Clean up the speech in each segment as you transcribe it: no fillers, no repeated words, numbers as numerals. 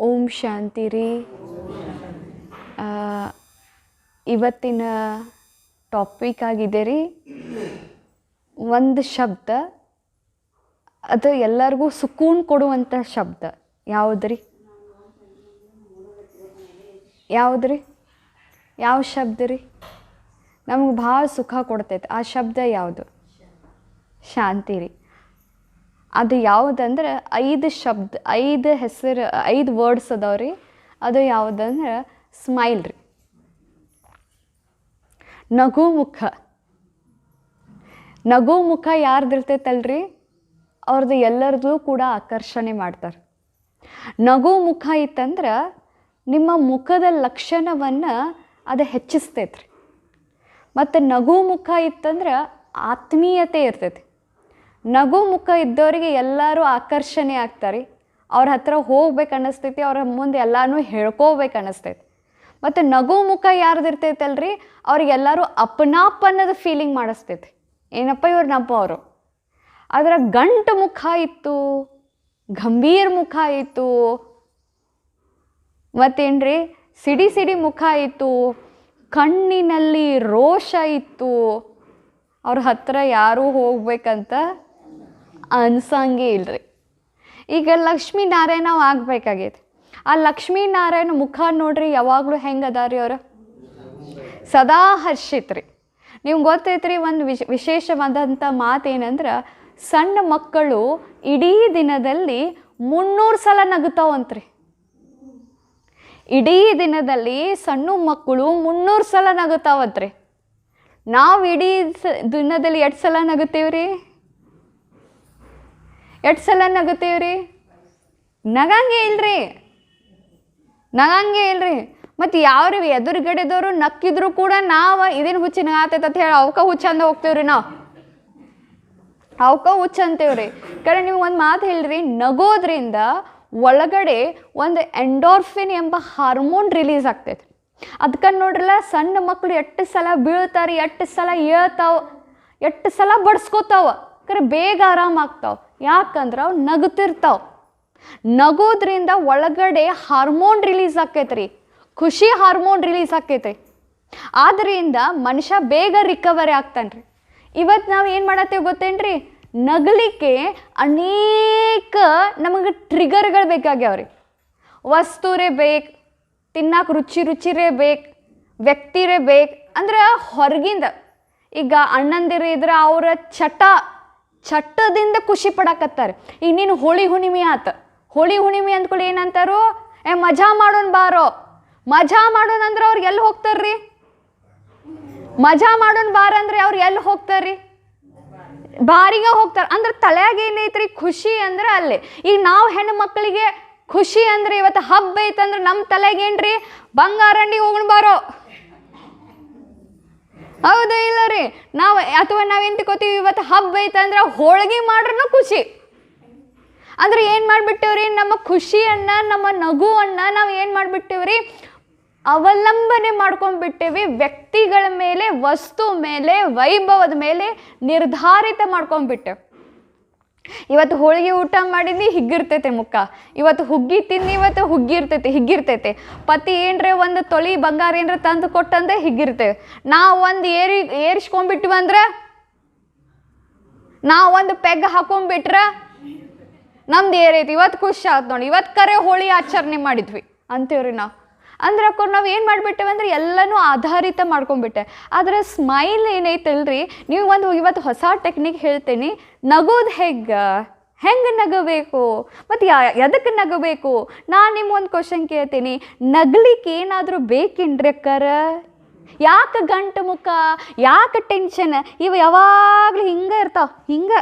ಓಂ ಶಾಂತಿ ರೀ. ಇವತ್ತಿನ ಟಾಪಿಕ್ ಆಗಿದೆ ರೀ, ಒಂದು ಶಬ್ದ ಅದು ಎಲ್ಲರಿಗೂ ಸುಕೂನ್ ಕೊಡುವಂಥ ಶಬ್ದ. ಯಾವುದ್ರಿ? ಯಾವ ಶಬ್ದ ರೀ? ನಮ್ಗೆ ಭಾಳ ಸುಖ ಕೊಡ್ತೈತೆ. ಆ ಶಬ್ದ ಯಾವುದು? ಶಾಂತಿ ರೀ. ಅದು ಯಾವುದಂದ್ರೆ 5 ಶಬ್ದ, 5 ಹೆಸರು, 5 ವರ್ಡ್ಸ್ ಅದಾವ್ರಿ. ಅದು ಯಾವುದಂದ್ರೆ ಸ್ಮೈಲ್ ರೀ, ನಗು ಮುಖ. ನಗು ಮುಖ ಯಾರ್ದಿರ್ತೈತಲ್ರಿ ಅವ್ರದ್ದು ಎಲ್ಲರದು ಕೂಡ ಆಕರ್ಷಣೆ ಮಾಡ್ತಾರೆ. ನಗು ಮುಖ ಇತ್ತಂದ್ರೆ ನಿಮ್ಮ ಮುಖದ ಲಕ್ಷಣವನ್ನು ಅದು ಹೆಚ್ಚಿಸ್ತೈತ್ರಿ. ಮತ್ತು ನಗು ಮುಖ ಇತ್ತಂದ್ರೆ ಆತ್ಮೀಯತೆ ಇರ್ತೈತಿ. ನಗು ಮುಖ ಇದ್ದವರಿಗೆ ಎಲ್ಲರೂ ಆಕರ್ಷಣೆ ಆಗ್ತಾರೆ. ಅವ್ರ ಹತ್ರ ಹೋಗ್ಬೇಕು ಅನ್ನಿಸ್ತೈತಿ, ಅವ್ರ ಮುಂದೆ ಎಲ್ಲನೂ ಹೇಳ್ಕೋಬೇಕು ಅನ್ನಿಸ್ತೈತಿ. ಮತ್ತು ನಗು ಮುಖ ಯಾರ್ದಿರ್ತೈತಲ್ರಿ ಅವ್ರಿಗೆಲ್ಲರೂ ಅಪನಾಪನ್ನದ ಫೀಲಿಂಗ್ ಮಾಡಿಸ್ತೈತಿ. ಏನಪ್ಪ ಇವ್ರು ನಮ್ಮವರು. ಅದರ ಗಂಟು ಮುಖ ಇತ್ತು, ಗಂಭೀರ ಮುಖ ಇತ್ತು, ಮತ್ತೇನ್ರಿ ಸಿಡಿ ಸಿಡಿ ಮುಖ ಇತ್ತು, ಕಣ್ಣಿನಲ್ಲಿ ರೋಷ ಇತ್ತು. ಅವ್ರ ಹತ್ರ ಯಾರೂ ಹೋಗ್ಬೇಕಂತ ಅನ್ಸಂಗೆ ಇಲ್ರಿ. ಈಗ ಲಕ್ಷ್ಮೀನಾರಾಯಣ ನಾವು ಆಗಬೇಕಾಗೈತಿ. ಆ ಲಕ್ಷ್ಮೀನಾರಾಯಣ ಮುಖ ನೋಡ್ರಿ ಯಾವಾಗಲೂ ಹೆಂಗೆ ಅದಾರಿ ಅವ್ರು? ಸದಾ ಹರ್ಷಿತ್ ರೀ. ನಿಮ್ಗೆ ಗೊತ್ತೈತ್ರಿ ಒಂದು ವಿಶೇಷವಾದಂಥ ಮಾತೇನಂದ್ರೆ, ಸಣ್ಣ ಮಕ್ಕಳು ಇಡೀ ದಿನದಲ್ಲಿ 300 ಸಲ ನಗುತ್ತಾವಂತ್ರಿ. ಇಡೀ ದಿನದಲ್ಲಿ ಸಣ್ಣ ಮಕ್ಕಳು 300 ಸಲ ನಗುತ್ತಾವಂತ್ರಿ. ನಾವು ಇಡೀ ದಿನದಲ್ಲಿ 8 ಸಲ ನಗುತ್ತೇವ್ರಿ? 8 ಸಲ ನಗುತ್ತೇವ್ರಿ? ನಗಂಗೆ ಇಲ್ರಿ. ಮತ್ತು ಯಾವ್ರಿ ಎದುರುಗಡೆದವರು ನಕ್ಕಿದ್ರು ಕೂಡ ನಾವು ಇದೇನು ಹುಚ್ಚಿ ನಗಾತೈತೆ ಅಂತ ಹೇಳಿ ಅವಕ್ಕ ಹುಚ್ಚ ಅಂದ ಹೋಗ್ತೇವ್ರಿ. ನಾವು ಅವಕ್ಕ ಹುಚ್ಚ ಅಂತೇವ್ರಿ. ಕರೆ ನೀವು ಒಂದು ಮಾತು ಹೇಳ್ರಿ, ನಗೋದ್ರಿಂದ ಒಳಗಡೆ ಒಂದು ಎಂಡೋರ್ಫಿನ್ ಎಂಬ ಹಾರ್ಮೋನ್ ರಿಲೀಸ್ ಆಗ್ತೈತೆ. ಅದಕ್ಕೆ ನೋಡ್ರಲ್ಲ, ಸಣ್ಣ ಮಕ್ಕಳು 8 ಸಲ ಬೀಳ್ತಾರೆ, 8 ಸಲ ಏಳ್ತಾವ, 8 ಸಲ ಬಡ್ಸ್ಕೋತಾವ. ಕರೆ ಬೇಗ ಆರಾಮಾಗ್ತಾವ. ಯಾಕಂದ್ರೆ ಅವು ನಗುತ್ತಿರ್ತಾವ. ನಗೋದ್ರಿಂದ ಒಳಗಡೆ ಹಾರ್ಮೋನ್ ರಿಲೀಸ್ ಆಕೈತ್ರಿ, ಖುಷಿ ಹಾರ್ಮೋನ್ ರಿಲೀಸ್ ಆಕೈತ್ರಿ. ಆದ್ದರಿಂದ ಮನುಷ್ಯ ಬೇಗ ರಿಕವರಿ ಆಗ್ತಾನ್ರಿ. ಇವತ್ತು ನಾವು ಏನು ಮಾಡತ್ತೇವೆ ಗೊತ್ತೇನ್ರಿ? ನಗಲಿಕ್ಕೆ ಅನೇಕ ನಮಗೆ ಟ್ರಿಗರ್ಗಳು ಬೇಕಾಗ್ಯಾವ್ರಿ. ವಸ್ತುರೇ ಬೇಕು, ತಿನ್ನಕ್ಕೆ ರುಚಿರೇ ಬೇಕು, ವ್ಯಕ್ತಿರೇ ಬೇಕು. ಅಂದ್ರೆ ಹೊರಗಿಂದ ಈಗ ಅಣ್ಣಂದಿರು ಇದ್ರೆ ಅವರ ಚಟದಿಂದ ಖುಷಿ ಪಡಕತ್ತಾರೆ. ಈಗ ನೀನು ಹೋಳಿ ಹುಣ್ಣಿಮೆ ಆತ, ಹೋಳಿ ಹುಣ್ಣಿಮೆ ಅಂದ್ಕೊಳ್ಳಿ ಏನಂತಾರು, ಮಜಾ ಮಾಡೋಣ ಬಾರೋ. ಮಜಾ ಮಾಡೋಣ ಅಂದ್ರೆ ಅವ್ರು ಎಲ್ಲಿ ಹೋಗ್ತಾರ್ರಿ? ಮಜಾ ಮಾಡೋಣ ಬಾರ ಅಂದ್ರೆ ಅವ್ರು ಎಲ್ಲಿ ಹೋಗ್ತಾರ್ರಿ? ಬಾರಿಗೆ ಹೋಗ್ತಾರೆ. ಅಂದ್ರೆ ತಲೆಯಾಗ ಏನೈತ್ರಿ? ಖುಷಿ ಅಂದ್ರೆ ಅಲ್ಲೇ. ಈಗ ನಾವು ಹೆಣ್ಣು ಮಕ್ಕಳಿಗೆ ಖುಷಿ ಅಂದ್ರೆ ಇವತ್ತು ಹಬ್ಬ ಐತಂದ್ರೆ ನಮ್ಮ ತಲೆಗೇನ್ರಿ? ಬಂಗಾರಂಡಿ ಹೋಗೋಣ ಬಾರೋ. ಹೌದಾ ಇಲ್ಲ ರೀ? ಅಥವಾ ನಾವೇನು ತಿಳ್ಕೊತೀವಿ, ಇವತ್ತು ಹಬ್ಬ ಐತಂದ್ರೆ ಹೋಳಿಗೆ ಮಾಡ್ರೂ ಖುಷಿ. ಅಂದ್ರೆ ಏನು ಮಾಡಿಬಿಟ್ಟೇವ್ರಿ? ನಮ್ಮ ಖುಷಿಯನ್ನು, ನಮ್ಮ ನಗುವನ್ನು ನಾವು ಏನು ಮಾಡಿಬಿಟ್ಟೇವ್ರಿ? ಅವಲಂಬನೆ ಮಾಡ್ಕೊಂಡ್ಬಿಟ್ಟೇವಿ ವ್ಯಕ್ತಿಗಳ ಮೇಲೆ, ವಸ್ತು ಮೇಲೆ, ವೈಭವದ ಮೇಲೆ ನಿರ್ಧಾರಿತ ಮಾಡ್ಕೊಂಡ್ಬಿಟ್ಟೆವು. ಇವತ್ತು ಹೋಳಿಗೆ ಊಟ ಮಾಡಿದ್ನಿ ಹಿಗ್ಗಿರ್ತೈತೆ ಮುಖ, ಇವತ್ತು ಹುಗ್ಗಿ ತಿಂದು ಇವತ್ತು ಹಿಗ್ಗಿರ್ತೈತೆ. ಪತಿ ಏನರೇ ಒಂದು ತೊಲಿ ಬಂಗಾರ ಏನರ ತಂದು ಕೊಟ್ಟಂದ್ರೆ ಹಿಗ್ಗಿರ್ತೇವೆ. ನಾವು ಒಂದು ಏರಿಸ್ಕೊಂಡ್ಬಿಟ್ವಂದ್ರೆ, ನಾವು ಒಂದು ಪೆಗ್ ಹಾಕೊಂಡ್ಬಿಟ್ರೆ ನಮ್ದು ಏರೈತಿ. ಇವತ್ತು ಖುಷಿ ಆಯ್ತು ನೋಡಿ, ಇವತ್ತು ಕರೆ ಹೋಳಿ ಆಚರಣೆ ಮಾಡಿದ್ವಿ ಅಂತೀವ್ರಿ ನಾವು. ಅಂದ್ರೆ ನಾವು ಏನು ಮಾಡಿಬಿಟ್ಟೇವಂದ್ರೆ ಎಲ್ಲನೂ ಆಧಾರಿತ ಮಾಡ್ಕೊಂಡ್ಬಿಟ್ಟೆ. ಆದರೆ ಸ್ಮೈಲ್ ಏನೈತಲ್ರಿ, ನೀವು ಇವತ್ತು ಹೊಸ ಟೆಕ್ನಿಕ್ ಹೇಳ್ತೀನಿ. ನಗೋದು ಹೆಂಗೆ ನಗಬೇಕು ಮತ್ತು ಎದಕ್ಕೆ ನಗಬೇಕು? ನಾನು ನಿಮ್ಗೊಂದು ಕ್ವಶನ್ ಕೇಳ್ತೀನಿ, ನಗ್ಲಿಕ್ಕೆ ಏನಾದರೂ ಬೇಕೇನ್ರಿ ಅಕ್ಕಾರ? ಯಾಕೆ ಗಂಟು ಮುಖ, ಯಾಕೆ ಟೆನ್ಷನ್? ಇವು ಯಾವಾಗಲೂ ಹಿಂಗೆ ಇರ್ತಾವ, ಹಿಂಗೆ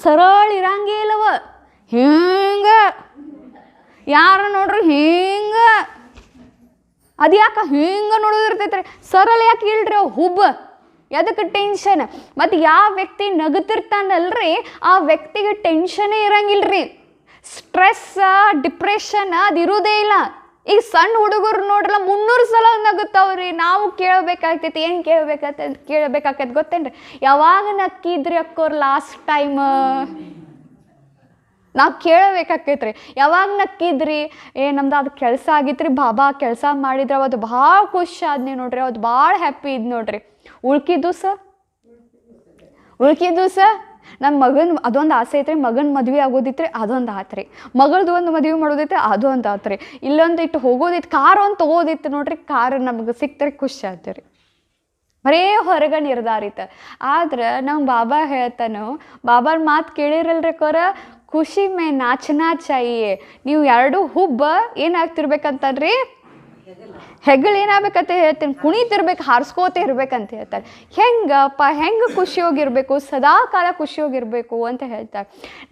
ಸರಳ ಇರಂಗೇ ಇಲ್ಲವ. ಹಿಂಗೆ ಯಾರು ನೋಡ್ರಿ ಹಿಂಗೆ, ಅದು ಯಾಕೆ ಹಿಂಗೆ ನೋಡೋದಿರ್ತೈತ್ರಿ? ಸರಳ ಯಾಕೆ ಇಲ್ರಿ? ಅವು ಹುಬ್ಬ ಎದಕ್ಕೆ ಟೆನ್ಷನ್? ಮತ್ತು ಯಾವ ವ್ಯಕ್ತಿ ನಗುತ್ತಿರ್ತಾನಲ್ರಿ ಆ ವ್ಯಕ್ತಿಗೆ ಟೆನ್ಷನೇ ಇರಂಗಿಲ್ರಿ. ಸ್ಟ್ರೆಸ್, ಡಿಪ್ರೆಷನ್ ಅದು ಇರೋದೇ ಇಲ್ಲ. ಈಗ ಸಣ್ಣ ಹುಡುಗರು ನೋಡ್ರಲ್ಲ 300 ಸಲ ನಗುತ್ತಾವ್ರಿ. ನಾವು ಕೇಳಬೇಕಾಗ್ತೈತಿ, ಏನು ಕೇಳಬೇಕಾಕೈತಿ ಗೊತ್ತೇನ್ರಿ? ಯಾವಾಗ ನಕ್ಕಿದ್ರಿ ಅಕ್ಕೋರು ಲಾಸ್ಟ್ ಟೈಮ್? ನಾವು ಕೇಳಬೇಕಾಕೈತ್ರಿ. ಯಾವಾಗ ನಕ್ಕಿದ್ರಿ? ನಮ್ದು ಅದು ಕೆಲಸ ಆಗಿತ್ರಿ ಬಾಬಾ, ಕೆಲಸ ಮಾಡಿದ್ರೆ ಅವತ್ತು ಭಾಳ ಖುಷಿ ಆದ್ನಿ ನೋಡ್ರಿ, ಅವತ್ತು ಭಾಳ ಹ್ಯಾಪಿ ಇದ್ ನೋಡ್ರಿ. ಉಳ್ಕಿದ್ದು ನಮ್ಮ ಮಗನ ಅದೊಂದು ಆಸೆ ಐತ್ರಿ, ಮಗನ ಮದ್ವೆ ಆಗೋದಿತ್ರಿ, ಅದೊಂದು ಆತ್ರಿ. ಮಗಳದು ಒಂದು ಮದುವೆ ಮಾಡೋದೈತೆ, ಅದು ಒಂದು ಆತ್ರಿ. ಇಲ್ಲೊಂದು ಇಟ್ಟು ಹೋಗೋದಿತ್ತು, ಕಾರ್ ಒಂದು ತೊಗೋದಿತ್ತು ನೋಡ್ರಿ, ಕಾರ್ ನಮ್ಗೆ ಸಿಕ್ತರಿ ಖುಷಿ ಆಯ್ತು. ಬರೇ ಹೊರಗೆ ನಿರ್ಧಾರಿತ. ಆದ್ರೆ ನಮ್ಮ ಬಾಬಾ ಹೇಳ್ತಾನು, ಬಾಬಾರ ಮಾತು ಕೇಳಿರಲ್ರಿ ಕೋರ, ಖುಷಿ ಮೇ ನಾಚನಾ ಚಾಹಿಯೆ. ನೀವು ಎರಡು ಹುಬ್ಬ ಏನಾಗ್ತಿರ್ಬೇಕಂತನ್ರಿ, ಹೆಗ್ಗಳು ಏನಾಗಬೇಕಂತ ಹೇಳ್ತೀನಿ, ಕುಣಿತಿರ್ಬೇಕು, ಹಾರಿಸ್ಕೋತ ಇರ್ಬೇಕಂತ ಹೇಳ್ತಾರೆ. ಹೆಂಗೆ ಖುಷಿಯೋಗಿರ್ಬೇಕು, ಸದಾ ಕಾಲ ಖುಷಿಯೋಗಿರ್ಬೇಕು ಅಂತ ಹೇಳ್ತಾರೆ.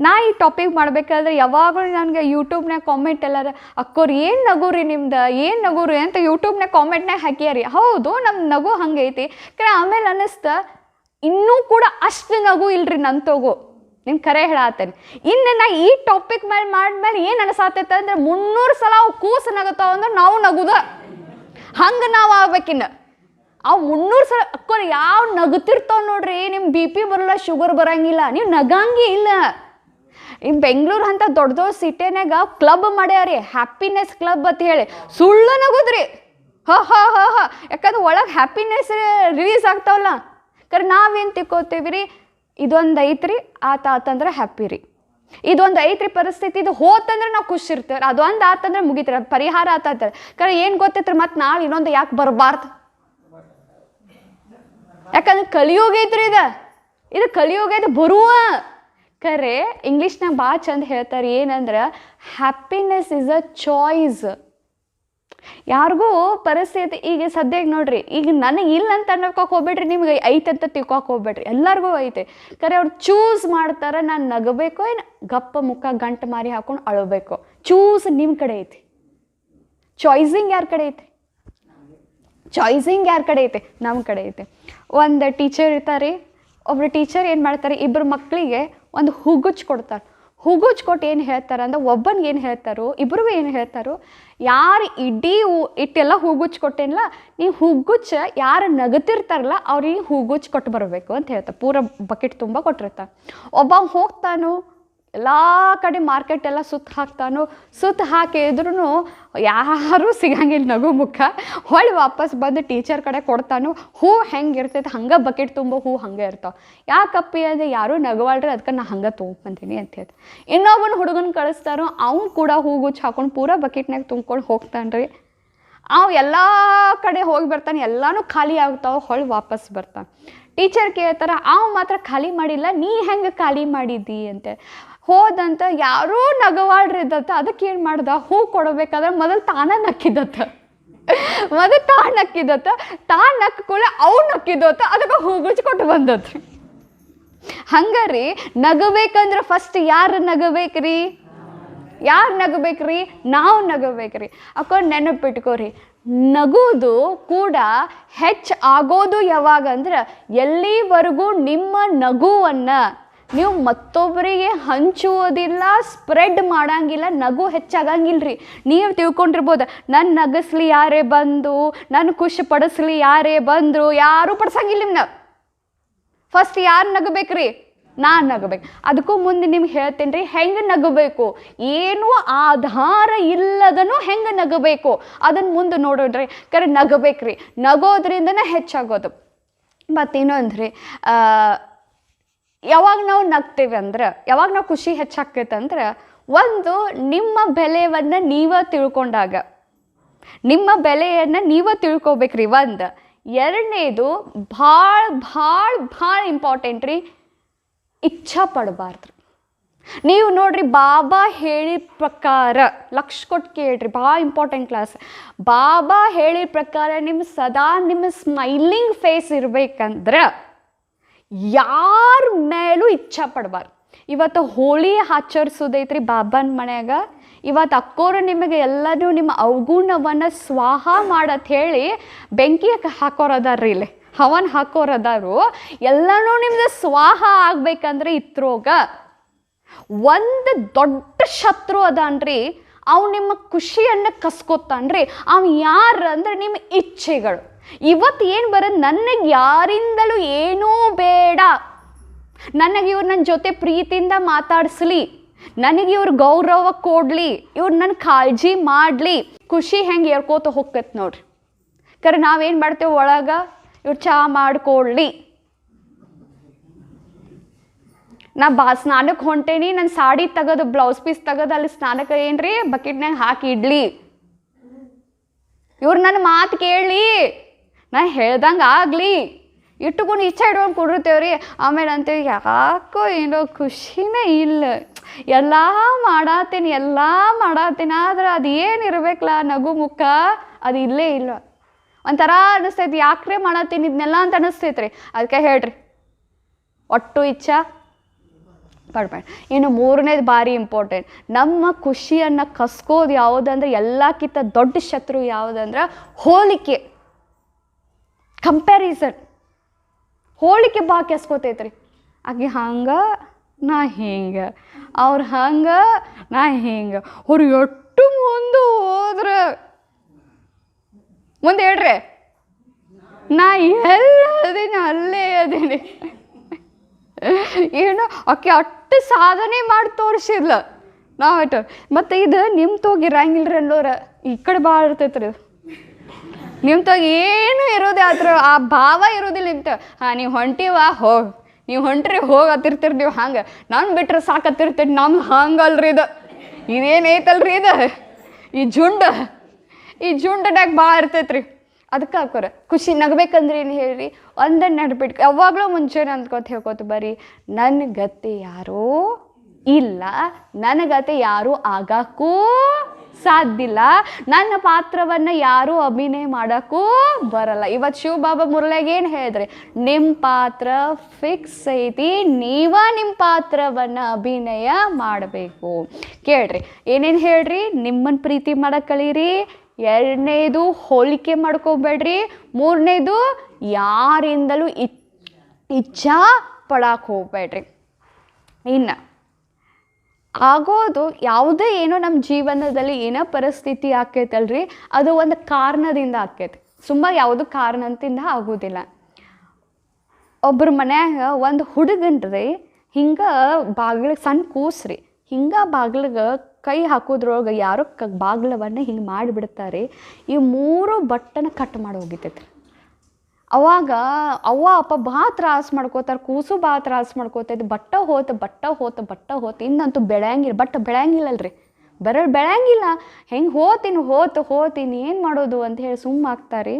ನಾ ಈ ಟಾಪಿಕ್ ಮಾಡಬೇಕಾದ್ರೆ ಯಾವಾಗಲೂ ನನಗೆ ಯೂಟ್ಯೂಬ್ನಾಗ ಕಾಮೆಂಟ್ ಎಲ್ಲಾರ, ಅಕ್ಕೋರು ಏನು ನಗುರಿ ನಿಮ್ದು, ಏನು ನಗುರಿ ಅಂತ ಯೂಟ್ಯೂಬ್ನಾಗ ಕಾಮೆಂಟ್ನಾಗ ಹಾಕ್ಯಾರಿ. ಹೌದು, ನಮ್ಮ ನಗು ಹಂಗೈತಿ. ಆಮೇಲೆ ಅನ್ನಿಸ್ತ ಇನ್ನೂ ಕೂಡ ಅಷ್ಟು ನಗು ಇಲ್ರಿ ನನ್ನ ತಗೋ, ನಿಮ್ಗೆ ಕರೆ ಹೇಳತ್ತೇನೆ. ಇನ್ನು ನಾ ಈ ಟಾಪಿಕ್ ಮೇಲೆ ಮಾಡಿದ್ಮೇಲೆ ಏನು ಅನಿಸತ್ತೈತೆ ಅಂದ್ರೆ 300 ಸಲ ಅವು ಕೂಸು ನಗತಾವ ಅಂದ್ರೆ ನಾವು ನಗುದ ಹಂಗೆ ನಾವು ಆಗ್ಬೇಕಿನ್ನ. ಅವು 300 ಸಲ ಅಕ್ಕೋರು ಯಾವ ನಗುತ್ತಿರ್ತಾವ ನೋಡ್ರಿ, ನಿಮ್ಮ BP ಬರಲ್ಲ, ಶುಗರ್ ಬರಂಗಿಲ್ಲ, ನೀವು ನಗಂಗೆ ಇಲ್ಲ. ಈ ಬೆಂಗಳೂರು ಅಂತ ದೊಡ್ಡ ದೊಡ್ಡ ಸಿಟಿನಾಗ ಕ್ಲಬ್ ಮಾಡ್ಯಾರಿ, ಹ್ಯಾಪಿನೆಸ್ ಕ್ಲಬ್ ಅಂತ ಹೇಳಿ. ಸುಳ್ಳು ನಗುದ್ರಿ, ಯಾಕಂದ್ರೆ ಒಳಗೆ ಹ್ಯಾಪಿನೆಸ್ ರಿಲೀಸ್ ಆಗ್ತಾವಲ್ಲ. ನಾವೇನು ತಿಳ್ಕೊತೀವಿ ರೀ, ಇದೊಂದು ಐತ್ರಿ ಆತಂದ್ರೆ ಹ್ಯಾಪಿ ರೀ, ಇದೊಂದು ಐತ್ರಿ ಪರಿಸ್ಥಿತಿ, ಇದು ಹೋತಂದ್ರೆ ನಾವು ಖುಷಿ ಇರ್ತೀವಿ, ಅದೊಂದು ಆತಂದ್ರೆ ಮುಗಿತೀರ, ಪರಿಹಾರ ಆತಂತಾರೆ. ಏನು ಗೊತ್ತೈತ್ರಿ, ಮತ್ತೆ ನಾಳೆ ಇನ್ನೊಂದು ಯಾಕೆ ಬರಬಾರ್ದು? ಯಾಕಂದ್ರೆ ಕಲಿಯುಗ ಐತ್ರಿ, ಇದು ಕಲಿಯುಗ ಐತೆ ಬರುವ ಕರೆ. ಇಂಗ್ಲೀಷ್ನಾಗ ಭಾಳ ಚಂದ ಹೇಳ್ತಾರೆ, ಏನಂದ್ರೆ ಹ್ಯಾಪಿನೆಸ್ ಇಸ್ ಅ ಚಾಯ್ಸ್. ಯಾರಿಗೂ ಪರಿಸ್ಥಿತಿ ಈಗ ಸದ್ಯಕ್ಕೆ ನೋಡ್ರಿ, ಈಗ ನನಗೆ ಇಲ್ಲ ಅಂತ ಅನ್ನೋಕೆ ಹೋಗ್ಬೇಡ್ರಿ, ನಿಮ್ಗೆ ಐತೆ ಅಂತ ತಿಳ್ಕೊಕೆ ಹೋಗ್ಬೇಡ್ರಿ, ಎಲ್ಲರಿಗೂ ಐತೆ. ಕರೆ ಅವ್ರು ಚೂಸ್ ಮಾಡ್ತಾರೆ, ನಾನು ನಗಬೇಕು ಏನು ಗಪ್ಪ ಮುಖ ಗಂಟು ಮಾರಿ ಹಾಕೊಂಡು ಅಳಬೇಕು. ಚೂಸ್ ನಿಮ್ಮ ಕಡೆ ಐತಿ, ಚಾಯ್ಸಿಂಗ್ ಯಾರ ಕಡೆ ಐತಿ? ಯಾರ ಕಡೆ ಐತೆ? ನಮ್ಮ ಕಡೆ ಐತೆ. ಒಂದು ಟೀಚರ್ ಇರ್ತಾರೆ, ಒಬ್ರು ಟೀಚರ್ ಏನು ಮಾಡ್ತಾರೆ, ಇಬ್ಬರು ಮಕ್ಕಳಿಗೆ ಒಂದು ಹೂಗುಚ್ಚು ಕೊಡ್ತಾರೆ. ಹೂಗುಚ್ಚು ಕೊಟ್ಟು ಏನು ಹೇಳ್ತಾರೆ ಅಂದ್ರೆ, ಒಬ್ಬನಿಗೆ ಏನು ಹೇಳ್ತಾರೋ, ಇಬ್ರಿಗೂ ಏನು ಹೇಳ್ತಾರೋ, ಯಾರು ಇಟ್ಟೆಲ್ಲ ಹೂಗುಚ್ಚು ಕೊಟ್ಟೇನಿಲ್ಲ, ನೀವು ಹೂಗುಚ್ಚ ಯಾರು ನಗತಿರ್ತಾರಲ್ಲ ಅವ್ರಿಗೆ ಹೂಗುಚ್ಚು ಕೊಟ್ಟು ಬರಬೇಕು ಅಂತ ಹೇಳ್ತಾರೆ. ಪೂರ ಬಕೆಟ್ ತುಂಬ ಕೊಟ್ಟಿರ್ತಾರೆ. ಒಬ್ಬ ಹೋಗ್ತಾನು, ಎಲ್ಲ ಕಡೆ ಮಾರ್ಕೆಟ್ ಎಲ್ಲ ಸುತ್ತ ಹಾಕ್ತಾನು, ಸುತ್ತ ಹಾಕಿದ್ರೂ ಯಾರೂ ಸಿಗಂಗಿಲ್ಲ ನಗು ಮುಖ. ಹೊಳ್ಳಿ ವಾಪಸ್ ಬಂದು ಟೀಚರ್ ಕಡೆ ಕೊಡ್ತಾನು. ಹೂ ಹೆಂಗೆ ಇರ್ತೈತೆ ಹಂಗೆ ಬಕೆಟ್ ತುಂಬ ಹೂ ಹಂಗೆ ಇರ್ತಾವೆ. ಯಾಕಪ್ಪಿ ಅಂದರೆ ಯಾರೂ ನಗವಾಳ್ರಿ, ಅದಕ್ಕೆ ನಾ ಹಂಗೆ ತೊಗೊಂಬಂತೀನಿ ಅಂತ ಹೇಳ್ತಾರೆ. ಇನ್ನೊಬ್ಬನ ಹುಡುಗನ ಕಳಿಸ್ತಾರೋ, ಅವ್ನು ಕೂಡ ಹೂಗುಚ್ಚು ಹಾಕೊಂಡು ಪೂರ ಬಕೆಟ್ನಾಗ ತುಂಬ್ಕೊಂಡು ಹೋಗ್ತಾನೆ ರೀ. ಅವು ಎಲ್ಲ ಕಡೆ ಹೋಗಿ ಬರ್ತಾನೆ, ಎಲ್ಲನೂ ಖಾಲಿ ಆಗ್ತಾವೆ, ಹೊಳ್ಳಿ ವಾಪಸ್ ಬರ್ತಾನೆ. ಟೀಚರ್ ಕೇಳ್ತಾರೆ, ಅವು ಮಾತ್ರ ಖಾಲಿ ಮಾಡಿಲ್ಲ, ನೀ ಹೆಂಗೆ ಖಾಲಿ ಮಾಡಿದ್ದಿ ಅಂತ. ಹೋದಂತ ಯಾರೂ ನಗವಾಳ್ರಿ ಇದ್ದತ್ತ, ಅದಕ್ಕೆ ಏನು ಮಾಡ್ದ, ಹೂ ಕೊಡಬೇಕಾದ್ರೆ ಮೊದಲು ತಾನ ನಕ್ಕಿದ್ದತ್ತ, ತಾನು ನಕ್ಕೂಳೆ ಅವು ನಕ್ಕಿದ್ದತ್ತ, ಅದಕ್ಕೆ ಹೂಗುಚ್ಚು ಕೊಟ್ಟು ಬಂದತ್ರಿ. ಹಂಗಾರಿ ನಗಬೇಕಂದ್ರೆ ಫಸ್ಟ್ ಯಾರು ನಗಬೇಕ್ರಿ? ನಾವು ನಗಬೇಕ್ರಿ. ಅಕ್ಕೊಂಡು ನೆನಪಿಟ್ಕೋರಿ, ನಗುವುದು ಕೂಡ ಆಗೋದು ಯಾವಾಗಂದ್ರೆ, ಎಲ್ಲಿವರೆಗೂ ನಿಮ್ಮ ನಗುವನ್ನು ನೀವು ಮತ್ತೊಬ್ಬರಿಗೆ ಹಂಚುವುದಿಲ್ಲ, ಸ್ಪ್ರೆಡ್ ಮಾಡಂಗಿಲ್ಲ, ನಗು ಹೆಚ್ಚಾಗಂಗಿಲ್ರಿ. ನೀವು ತಿಳ್ಕೊಂಡಿರ್ಬೋದು, ನನ್ನ ನಗಿಸ್ಲಿ ಯಾರೇ ಬಂದು, ನನ್ನ ಖುಷಿ ಪಡಿಸ್ಲಿ ಯಾರೇ ಬಂದರು, ಯಾರೂ ಪಡಿಸಂಗಿಲ್ಲ ನಿಮ್ಮನ್ನ. ಫಸ್ಟ್ ಯಾರು ನಗಬೇಕ್ರಿ? ನಾನು ನಗಬೇಕು. ಅದಕ್ಕೂ ಮುಂದೆ ನಿಮ್ಗೆ ಹೇಳ್ತೀನಿ ರೀ, ಹೆಂಗೆ ನಗಬೇಕು, ಏನೂ ಆಧಾರ ಇಲ್ಲದನು ಹೆಂಗೆ ನಗಬೇಕು ಅದನ್ನು ಮುಂದೆ ನೋಡೋಡ್ರಿ. ನಗಬೇಕ್ರಿ, ನಗೋದ್ರಿಂದನೇ ಹೆಚ್ಚಾಗೋದು. ಮತ್ತಿನ್ನೊಂದ್ರಿ, ಯಾವಾಗ ನಾವು ನಗ್ತೇವೆ ಅಂದ್ರೆ, ಯಾವಾಗ ನಾವು ಖುಷಿ ಹೆಚ್ಚಾಗ್ತೈತಂದ್ರೆ, ಒಂದು ನಿಮ್ಮ ಬೆಲೆಯನ್ನು ನೀವೇ ತಿಳ್ಕೊಂಡಾಗ, ನಿಮ್ಮ ಬೆಲೆಯನ್ನು ನೀವೇ ತಿಳ್ಕೊಬೇಕ್ರಿ. ಒಂದು ಎರಡನೇದು ಭಾಳ ಇಂಪಾರ್ಟೆಂಟ್ ರೀ, ಇಚ್ಛಾ ಪಡಬಾರ್ದು. ನೀವು ನೋಡ್ರಿ, ಬಾಬಾ ಹೇಳಿದ ಪ್ರಕಾರ ಲಕ್ಷ ಕೊಟ್ಟು ಕೇಳ್ರಿ, ಭಾಳ ಇಂಪಾರ್ಟೆಂಟ್ ಕ್ಲಾಸ್. ಬಾಬಾ ಹೇಳಿದ ಪ್ರಕಾರ ಸದಾ ನಿಮ್ಮ ಸ್ಮೈಲಿಂಗ್ ಫೇಸ್ ಇರ್ಬೇಕಂದ್ರೆ ಯಾರ ಮೇಲೂ ಇಚ್ಛಾ ಪಡಬಾರ್ದು. ಇವತ್ತು ಹೋಳಿ ಆಚರಿಸೋದೈತ್ರಿ ಬಾಬಾನ ಮನ್ಯಾಗ. ಇವತ್ತು ಅಕ್ಕೋರು ನಿಮಗೆ ಎಲ್ಲನೂ ನಿಮ್ಮ ಅವಗುಣವನ್ನು ಸ್ವಾಹ ಮಾಡತ್ ಹೇಳಿ ಬೆಂಕಿ ಹಾಕೋರದಾರ್ರಿ, ಇಲ್ಲಿ ಹವನ್ ಹಾಕೋರದಾರು. ಎಲ್ಲನೂ ನಿಮ್ದು ಸ್ವಾಹ ಆಗ್ಬೇಕಂದ್ರೆ ಇತ್ರೋಗ ಒಂದು ದೊಡ್ಡ ಶತ್ರು ಅದಾನ್ರಿ, ಅವು ನಿಮ್ಮ ಖುಷಿಯನ್ನು ಕಸ್ಕೊತಾನ್ರಿ. ಅವು ಯಾರು ಅಂದ್ರೆ ನಿಮ್ಮ ಇಚ್ಛೆಗಳು. ಇವತ್ತು ಏನು ಬರೋದು, ನನಗೆ ಯಾರಿಂದಲೂ ಏನೂ ಬೇಡ, ನನಗೆ ಇವ್ರು ನನ್ನ ಜೊತೆ ಪ್ರೀತಿಯಿಂದ ಮಾತಾಡಿಸ್ಲಿ, ನನಗೆ ಇವ್ರು ಗೌರವ ಕೊಡಲಿ, ಇವ್ರು ನನ್ನ ಕಾಳಜಿ ಮಾಡಲಿ, ಖುಷಿ ಹೆಂಗೆ ಏರ್ಕೋತ ಹೋಗ್ತೈತೆ ನೋಡ್ರಿ. ಕರೆ ನಾವೇನು ಮಾಡ್ತೇವೆ ಒಳಗೆ, ಇವ್ರು ಚಹಾ ಮಾಡಿಕೊಡ್ಲಿ, ನಾ ಸ್ನಾನಕ್ಕೆ ಹೊಂಟೇನಿ, ನನ್ನ ಸಾಡಿ ತೆಗೆದು ಬ್ಲೌಸ್ ಪೀಸ್ ತೆಗೆದು ಅಲ್ಲಿ ಸ್ನಾನಕ್ಕೆ ಏನ್ರಿ ಬಕೆಟ್ನಾಗ ಹಾಕಿ ಇಡ್ಲಿ, ಇವ್ರು ನನ್ನ ಮಾತು ಕೇಳಲಿ, ನಾ ಹೇಳ್ದಂಗೆ ಆಗಲಿ, ಇಟ್ಟುಕೊಂಡು ಇಚ್ಛೆ ಇಟ್ಕೊಂಡು ಕೊಡಿರ್ತೇವ್ರಿ. ಆಮೇಲೆ ಅಂತೀವಿ ಯಾಕೋ ಏನೋ ಖುಷಿನೇ ಇಲ್ಲ, ಎಲ್ಲ ಮಾಡತ್ತೀನಿ ಆದ್ರೆ ಅದು ಏನಿರ್ಬೇಕಲ್ಲ ನಗು ಮುಖ ಅದು ಇಲ್ಲೇ ಇಲ್ಲ. ಒಂಥರ ಅನ್ನಿಸ್ತೈತಿ, ಯಾಕ್ರೆ ಮಾಡತ್ತೀನಿ ಇದನ್ನೆಲ್ಲ ಅಂತ ಅನ್ನಿಸ್ತೈತ್ರಿ. ಅದಕ್ಕೆ ಹೇಳ್ರಿ, ಒಟ್ಟು ಇಚ್ಛಾ ಪಡ್ಬೇಡ. ಇನ್ನು ಮೂರನೇದು ಭಾರಿ ಇಂಪಾರ್ಟೆಂಟ್, ನಮ್ಮ ಖುಷಿಯನ್ನು ಕಸ್ಕೋದು ಯಾವುದಂದ್ರೆ ಎಲ್ಲಕ್ಕಿಂತ ದೊಡ್ಡ ಶತ್ರು ಯಾವುದಂದ್ರೆ ಹೋಲಿಕೆ, ಕಂಪ್ಯಾರಿಸನ್. ಹೋಲಿಕೆ ಬಾ ಕೆಸ್ಕೋತೈತ್ರಿ. ಆಕೆ ಹಂಗೆ ನಾ ಹಿಂಗೆ, ಅವ್ರು ಹಂಗೆ ನಾ ಹಿಂಗೆ, ಅವ್ರು ಎಷ್ಟು ಮುಂದೆ ಹೋದ್ರೆ ಮುಂದೆ ಹೇಳ್ರಿ ನಾ ಎಲ್ಲ ಅದೀನಿ ಅಲ್ಲೇ ಅದೀನಿ. ಏನು ಆಕೆ ಅಷ್ಟು ಸಾಧನೆ ಮಾಡಿ ತೋರಿಸಿದ್ಲ ನಾವಟ್ಟು. ಮತ್ತು ಇದು ನಿಮ್ಮ ತೋಗಿರಂಗಿಲ್ರಿ ಅನ್ನೋರ ಈ ಕಡೆ ಭಾಳ ಇರ್ತೈತ್ರಿ ಇದು. ನಿಮ್ಮ ತೋಗ ಏನು ಇರೋದೇ ಆತ್ರ ಆ ಭಾವ ಇರೋದಿಲ್ಲ ನಿಮ್ತ. ಹಾಂ ನೀವು ಹೊಂಟಿವ ಹೋಗಿ, ನೀವು ಹೊಂಟ್ರಿ ಹೋಗತ್ತಿರ್ತೀರಿ ನೀವು ಹಂಗೆ, ನಾನು ಬಿಟ್ರೆ ಸಾಕತ್ತಿರ್ತೀರಿ. ನಮ್ದು ಹಂಗಲ್ರಿ ಇದು, ಇದೇನೈತಲ್ರಿ ಇದು ಈ ಜುಂಡನಾಗ ಭಾಳ ಇರ್ತೈತ್ರಿ. ಅದಕ್ಕೆ ಹಾಕೋರ ಖುಷಿ ನಗಬೇಕಂದ್ರೆ ಏನು ಹೇಳ್ರಿ, ಒಂದನ್ನು ನೆನಪಿಟ್ಟು ಯಾವಾಗಲೂ ಮುಂಚೆನೇ ಅಂದ್ಕೋತ ಹೇಳ್ಕೋತ ಬರ್ರಿ, ನನ್ನ ಗತಿ ಯಾರೂ ಇಲ್ಲ, ನನ್ನ ಗತಿ ಯಾರೂ ಆಗಕ್ಕೂ ಸಾಧ್ಯಲ್ಲ, ನನ್ನ ಪಾತ್ರವನ್ನು ಯಾರೂ ಅಭಿನಯ ಮಾಡೋಕ್ಕೂ ಬರಲ್ಲ. ಇವತ್ತು ಶಿವಬಾಬಾ ಮುರಳಿಗೆ ಏನು ಹೇಳಿದ್ರಿ, ನಿಮ್ಮ ಪಾತ್ರ ಫಿಕ್ಸ್ ಐತಿ, ನಿಮ್ಮ ಪಾತ್ರವನ್ನು ಅಭಿನಯ ಮಾಡಬೇಕು. ಕೇಳ್ರಿ ಏನೇನು ಹೇಳ್ರಿ, ನಿಮ್ಮನ್ನು ಪ್ರೀತಿ ಮಾಡಕ್ಕೆ ಕಲೀರಿ, ಎರಡನೇದು ಹೋಲಿಕೆ ಮಾಡ್ಕೋಬೇಡ್ರಿ, ಮೂರನೇದು ಯಾರಿಂದಲೂ ಇಚ್ಛಾ ಪಡಕ್ಕೆ ಹೋಗ್ಬೇಡ್ರಿ. ಇನ್ನು ಆಗೋದು ಯಾವುದೇ ಏನೋ ನಮ್ಮ ಜೀವನದಲ್ಲಿ ಏನೋ ಪರಿಸ್ಥಿತಿ ಆಕೈತಲ್ರಿ, ಅದು ಒಂದು ಕಾರಣದಿಂದ ಆಕೈತಿ, ಸುಮ್ಮ ಯಾವುದೋ ಕಾರಣದಿಂದ ಆಗೋದಿಲ್ಲ. ಒಬ್ಬರ ಮನ್ಯಾಗ ಒಂದು ಹುಡುಗನ್ರಿ ಹಿಂಗೆ ಬಾಗಿಲಿಗೆ ಸಣ್ಣ ಕೂಸ್ರಿ ಹಿಂಗೆ ಬಾಗಿಲಿಗೆ ಕೈ ಹಾಕೋದ್ರೊಳಗೆ ಯಾರೋ ಬಾಗಿಲವನ್ನು ಹಿಂಗೆ ಮಾಡಿಬಿಡ್ತಾರೆ. ಈ 3 ಬಟ್ಟನ ಕಟ್ ಮಾಡಿ ಹೋಗಿತೈತಿ. ಅವಾಗ ಅವ್ವ ಅಪ್ಪ ಭಾಳ ತ್ರಾಸ ಮಾಡ್ಕೋತಾರೆ, ಕೂಸು ಭಾಳ ತ್ರಾಸ ಮಾಡ್ಕೋತೈತಿ. ಬಟ್ಟ ಹೋತು ಇನ್ನಂತೂ ಬಟ್ಟ ಬೆಳೆಯಂಗಿಲ್ಲಲ್ರಿ, ಬೆಳೆಯಂಗಿಲ್ಲ. ಹೆಂಗೆ ಹೋತೀನಿ ಏನು ಮಾಡೋದು ಅಂತ ಹೇಳಿ ಸುಮ್ಮಾಗ್ತಾರೆ.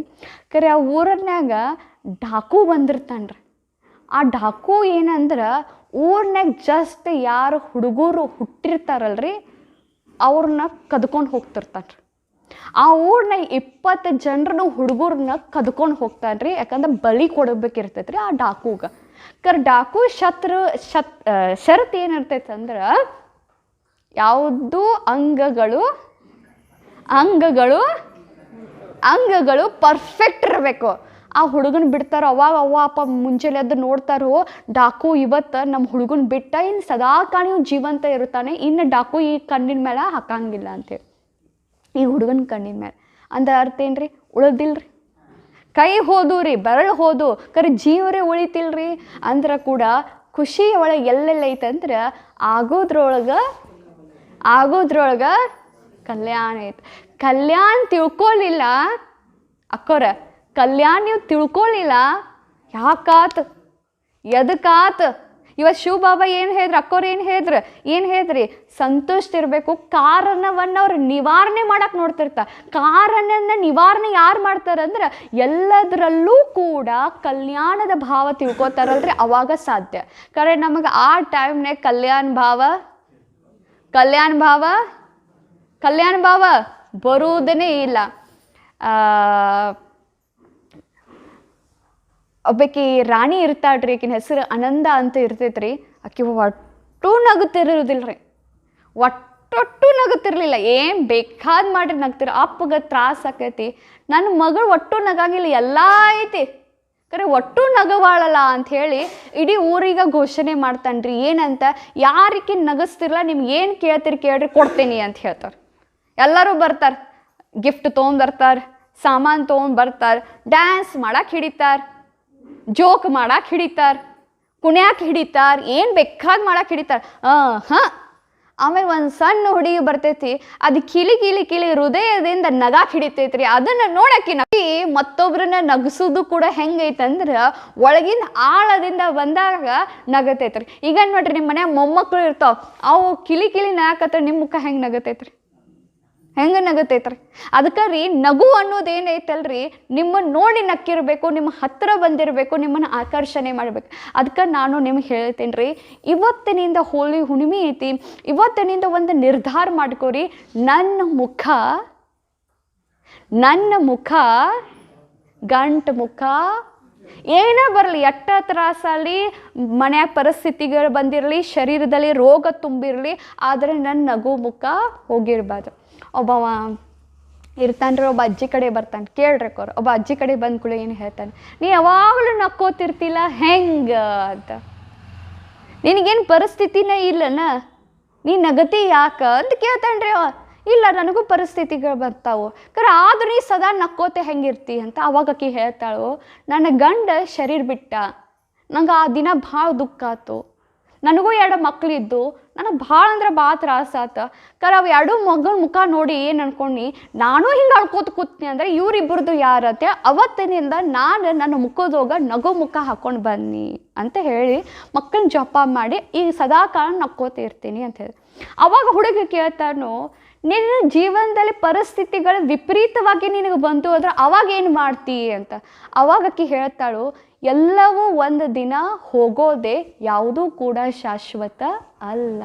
ಕರೆ ಆ ಊರನ್ಯಾಗ ಡಾಕು ಬಂದಿರ್ತಾನ್ರಿ. ಆ ಡಾಕು ಏನಂದ್ರೆ ಊರ್ನಾಗ ಜಸ್ಟ್ ಯಾರು ಹುಡುಗರು ಹುಟ್ಟಿರ್ತಾರಲ್ರಿ ಅವ್ರನ್ನ ಕದ್ಕೊಂಡು ಹೋಗ್ತಿರ್ತಾನೆ. ಆ ಊರ್ನಾಗ 20 ಜನರನ್ನು ಹುಡುಗರನ್ನ ಕದ್ಕೊಂಡು ಹೋಗ್ತಾನ್ರಿ, ಯಾಕಂದ್ರೆ ಬಲಿ ಕೊಡಬೇಕಿರ್ತೈತೆ ರೀ ಆ ಡಾಕುಗೆ. ಡಾಕು ಷರತ್ತು ಏನಿರ್ತೈತೆ ಅಂದ್ರೆ ಯಾವುದು ಅಂಗಗಳು ಪರ್ಫೆಕ್ಟ್ ಇರಬೇಕು. ಆ ಹುಡುಗನ ಬಿಡ್ತಾರೋ ಅವಾಗ ಅವ್ವ ಅಪ್ಪ ಮುಂಚೆಲೆ ಎದ್ದು ನೋಡ್ತಾರೋ, ಡಾಕು ಇವತ್ತು ನಮ್ಮ ಹುಡುಗನ ಬಿಟ್ಟ ಇನ್ನು ಸದಾ ಕಾಣಿ ಜೀವಂತ ಇರ್ತಾನೆ, ಇನ್ನು ಡಾಕು ಈ ಕಣ್ಣಿನ ಮೇಲೆ ಹಾಕಂಗಿಲ್ಲ ಅಂತೇಳಿ. ಈ ಹುಡುಗನ ಕಣ್ಣಿನ ಮೇಲೆ ಅಂದ್ರೆ ಅರ್ಥ ಏನ್ರಿ, ಉಳಿದಿಲ್ರಿ, ಕೈ ಹೋದು ರೀ, ಬೆರಳು ಹೋದು, ಕರೆ ಜೀವರೇ ಉಳಿತಿಲ್ರಿ. ಅಂದ್ರೆ ಕೂಡ ಖುಷಿ ಒಳಗೆ ಎಲ್ಲೆಲ್ಲ ಐತಂದ್ರೆ ಆಗೋದ್ರೊಳಗೆ ಕಲ್ಯಾಣ ಐತೆ. ಕಲ್ಯಾಣ ತಿಳ್ಕೊಳ್ಳಿಲ್ಲ ಅಕ್ಕೋರ, ಕಲ್ಯಾಣ ನೀವು ತಿಳ್ಕೊಳ್ಳಿಲ್ಲ ಯಾಕಾತ್ ಎದಕ್ಕಾತ್. ಇವತ್ತು ಶಿವಬಾಬಾ ಏನು ಹೇಳಿದ್ರು, ಅಕ್ಕೋರು ಏನು ಹೇಳಿದ್ರಿ, ಸಂತುಷ್ಟ ಇರಬೇಕು. ಕಾರಣವನ್ನು ಅವ್ರು ನಿವಾರಣೆ ಮಾಡಕ್ಕೆ ನೋಡ್ತಿರ್ತಾರೆ. ಕಾರಣನ ನಿವಾರಣೆ ಯಾರು ಮಾಡ್ತಾರಂದ್ರೆ ಎಲ್ಲದರಲ್ಲೂ ಕೂಡ ಕಲ್ಯಾಣದ ಭಾವ ತಿಳ್ಕೊತಾರಲ್ರಿ, ಅವಾಗ ಸಾಧ್ಯ. ಕರೆ ನಮಗೆ ಆ ಟೈಮ್ನಾಗ ಕಲ್ಯಾಣ ಭಾವ ಬರುವುದೇ ಇಲ್ಲ. ಒಬ್ಬಾಕಿ ರಾಣಿ ಇರ್ತಾಳ್ರಿ, ಆಕಿನ ಹೆಸರು ಆನಂದ ಅಂತ ಇರ್ತೈತ್ರಿ. ಆಕಿ ಒಟ್ಟು ನಗುತ್ತಿರೋದಿಲ್ರಿ, ಒಟ್ಟೊಟ್ಟು ನಗುತ್ತಿರ್ಲಿಲ್ಲ, ಏನು ಬೇಕಾದ ಮಾಡಿ ನಗ್ತಿರ. ಅಪ್ಪಗೆ ತ್ರಾಸ ಆಕೈತಿ, ನನ್ನ ಮಗಳು ಒಟ್ಟು ನಗಂಗಿಲ್ಲ, ಎಲ್ಲ ಐತಿ ಕರೆ ಒಟ್ಟು ನಗವಾಳಲ್ಲ ಅಂಥೇಳಿ ಇಡೀ ಊರಿಗೆ ಘೋಷಣೆ ಮಾಡ್ತಾನ್ರಿ. ಏನಂತ, ಯಾರಿಗೆ ನಗಸ್ತಿರಲ್ಲ ನಿಮ್ಗೆ ಏನು ಕೇಳ್ತೀರಿ ಕೇಳ್ರಿ ಕೊಡ್ತೀನಿ ಅಂತ ಹೇಳ್ತಾರೆ. ಎಲ್ಲರೂ ಬರ್ತಾರೆ, ಗಿಫ್ಟ್ ತೊಗೊಂಡ್ಬರ್ತಾರೆ, ಸಾಮಾನು ತೊಗೊಂಡ್ಬರ್ತಾರೆ, ಡ್ಯಾನ್ಸ್ ಮಾಡಕ್ಕೆ ಹಿಡಿತಾರೆ, ಜೋಕ್ ಮಾಡಕ್ಕೆ ಹಿಡಿತಾರೆ, ಕುಣ್ಯಾಕೆ ಹಿಡಿತಾರೆ, ಏನು ಬೇಕಾದ ಮಾಡಕ್ಕೆ ಹಿಡಿತಾರೆ. ಆಮೇಲೆ ಒಂದು ಸಣ್ಣ ಹುಡುಗಿ ಬರ್ತೈತಿ, ಅದು ಕಿಲಿ ಕಿಲಿ ಕಿಲಿ ಹೃದಯದಿಂದ ನಗಾಕ್ ಹಿಡಿತೈತ್ರಿ. ಅದನ್ನು ನೋಡಕ್ಕೆ ಮತ್ತೊಬ್ರನ್ನ ನಗಿಸೋದು ಕೂಡ ಹೆಂಗೈತಂದ್ರೆ ಒಳಗಿನ ಆಳದಿಂದ ಬಂದಾಗ ನಗತೈತ್ರಿ. ಈಗ ನೋಡ್ರಿ, ನಿಮ್ಮ ಮನ್ಯಾಗ ಮೊಮ್ಮಕ್ಕಳು ಇರ್ತಾವ, ಅವು ಕಿಲಿ ಕಿಲಿ ನಗಾಕತ್ತ ನಿಮ್ಮ ಮುಖ ಹೆಂಗೆ ನಗತೈತ್ರಿ? ಹೆಂಗೆ ನಗತೈತ್ರಿ? ಅದಕ್ಕೆ ರೀ, ನಗು ಅನ್ನೋದು ಏನೈತಲ್ರಿ, ನಿಮ್ಮನ್ನು ನೋಡಿ ನಕ್ಕಿರಬೇಕು, ನಿಮ್ಮ ಹತ್ತಿರ ಬಂದಿರಬೇಕು, ನಿಮ್ಮನ್ನು ಆಕರ್ಷಣೆ ಮಾಡಬೇಕು. ಅದಕ್ಕೆ ನಾನು ನಿಮ್ಗೆ ಹೇಳ್ತೀನಿ ರೀ, ಇವತ್ತಿನಿಂದ ಹೋಳಿ ಹುಣ್ಣಿಮೆ ಐತಿ, ಇವತ್ತಿನಿಂದ ಒಂದು ನಿರ್ಧಾರ ಮಾಡ್ಕೋರಿ, ನನ್ನ ಮುಖ ಗಂಟು ಮುಖ ಏನೇ ಬರಲಿ, ಎಷ್ಟ ತ್ರಾಸಲ್ಲಿ ಮನ್ಯಾಗ ಪರಿಸ್ಥಿತಿಗಳು ಬಂದಿರಲಿ, ಶರೀರದಲ್ಲಿ ರೋಗ ತುಂಬಿರಲಿ, ಆದರೆ ನನ್ನ ನಗು ಮುಖ ಹೋಗಿರ್ಬಾರ್ದು. ಒಬ್ಬವ ಇರ್ತಾನ್ರಿ, ಒಬ್ಬ ಅಜ್ಜಿ ಕಡೆ ಬರ್ತಾನೆ, ಕೇಳ್ರಿ ಅವ್ರು. ಒಬ್ಬ ಅಜ್ಜಿ ಕಡೆ ಬಂದ ಕೂಡ ಏನು ಹೇಳ್ತಾನೆ, ನೀ ಯಾವಾಗಲೂ ನಕ್ಕೋತಿರ್ತಿಲ್ಲ ಹೆಂಗೆ ಅಂತ, ನಿನಗೇನು ಪರಿಸ್ಥಿತಿನೇ ಇಲ್ಲನ, ನೀ ನಗತಿ ಯಾಕ ಅಂತ ಕೇಳ್ತಾನ್ರಿ ಅವ. ಇಲ್ಲ, ನನಗೂ ಪರಿಸ್ಥಿತಿಗಳು ಬರ್ತಾವು, ಆದ್ರೂ ನೀ ಸದಾ ನಕ್ಕೋತೆ ಹೆಂಗಿರ್ತಿ ಅಂತ. ಅವಾಗ ಆಕಿ ಹೇಳ್ತಾಳು, ನನ್ನ ಗಂಡ ಶರೀರ ಬಿಟ್ಟ, ನಂಗೆ ಆ ದಿನ ಭಾಳ ದುಃಖ ಆಯ್ತು, ನನಗೂ 2 ಮಕ್ಕಳಿದ್ದು, ನನಗೆ ಭಾಳ ಅಂದ್ರೆ ಭಾಳ ತ್ರಾಸಾತ. ಅವು 2 ಮಗನ ಮುಖ ನೋಡಿ ಏನು ಅನ್ಕೊಂಡು ನಾನು ಹಿಂಗೆ ಅಳ್ಕೋತ ಕೂತ್ನಿ ಅಂದರೆ ಇವರಿಬ್ಬರದು ಯಾರತ್ತೆ. ಅವತ್ತಿನಿಂದ ನಾನು ನನ್ನ ಮುಖದೋಗ ನಗು ಮುಖ ಹಾಕ್ಕೊಂಡು ಬನ್ನಿ ಅಂತ ಹೇಳಿ ಮಕ್ಕಳನ್ನ ಜಪ ಮಾಡಿ ಈಗ ಸದಾಕಾಲ ನಕ್ಕೋತ ಇರ್ತೀನಿ ಅಂತ ಹೇಳಿ. ಅವಾಗ ಹುಡುಗ ಕೇಳ್ತಾನು, ನಿನ್ನ ಜೀವನದಲ್ಲಿ ಪರಿಸ್ಥಿತಿಗಳು ವಿಪರೀತವಾಗಿ ನಿನಗೆ ಬಂತು ಅಂದ್ರೆ ಅವಾಗ ಏನು ಮಾಡ್ತೀ ಅಂತ. ಅವಾಗ ಆಕಿ ಹೇಳ್ತಾಳು, ಎಲ್ಲವೂ ಒಂದು ದಿನ ಹೋಗೋದೆ, ಯಾವುದೂ ಕೂಡ ಶಾಶ್ವತ ಅಲ್ಲ.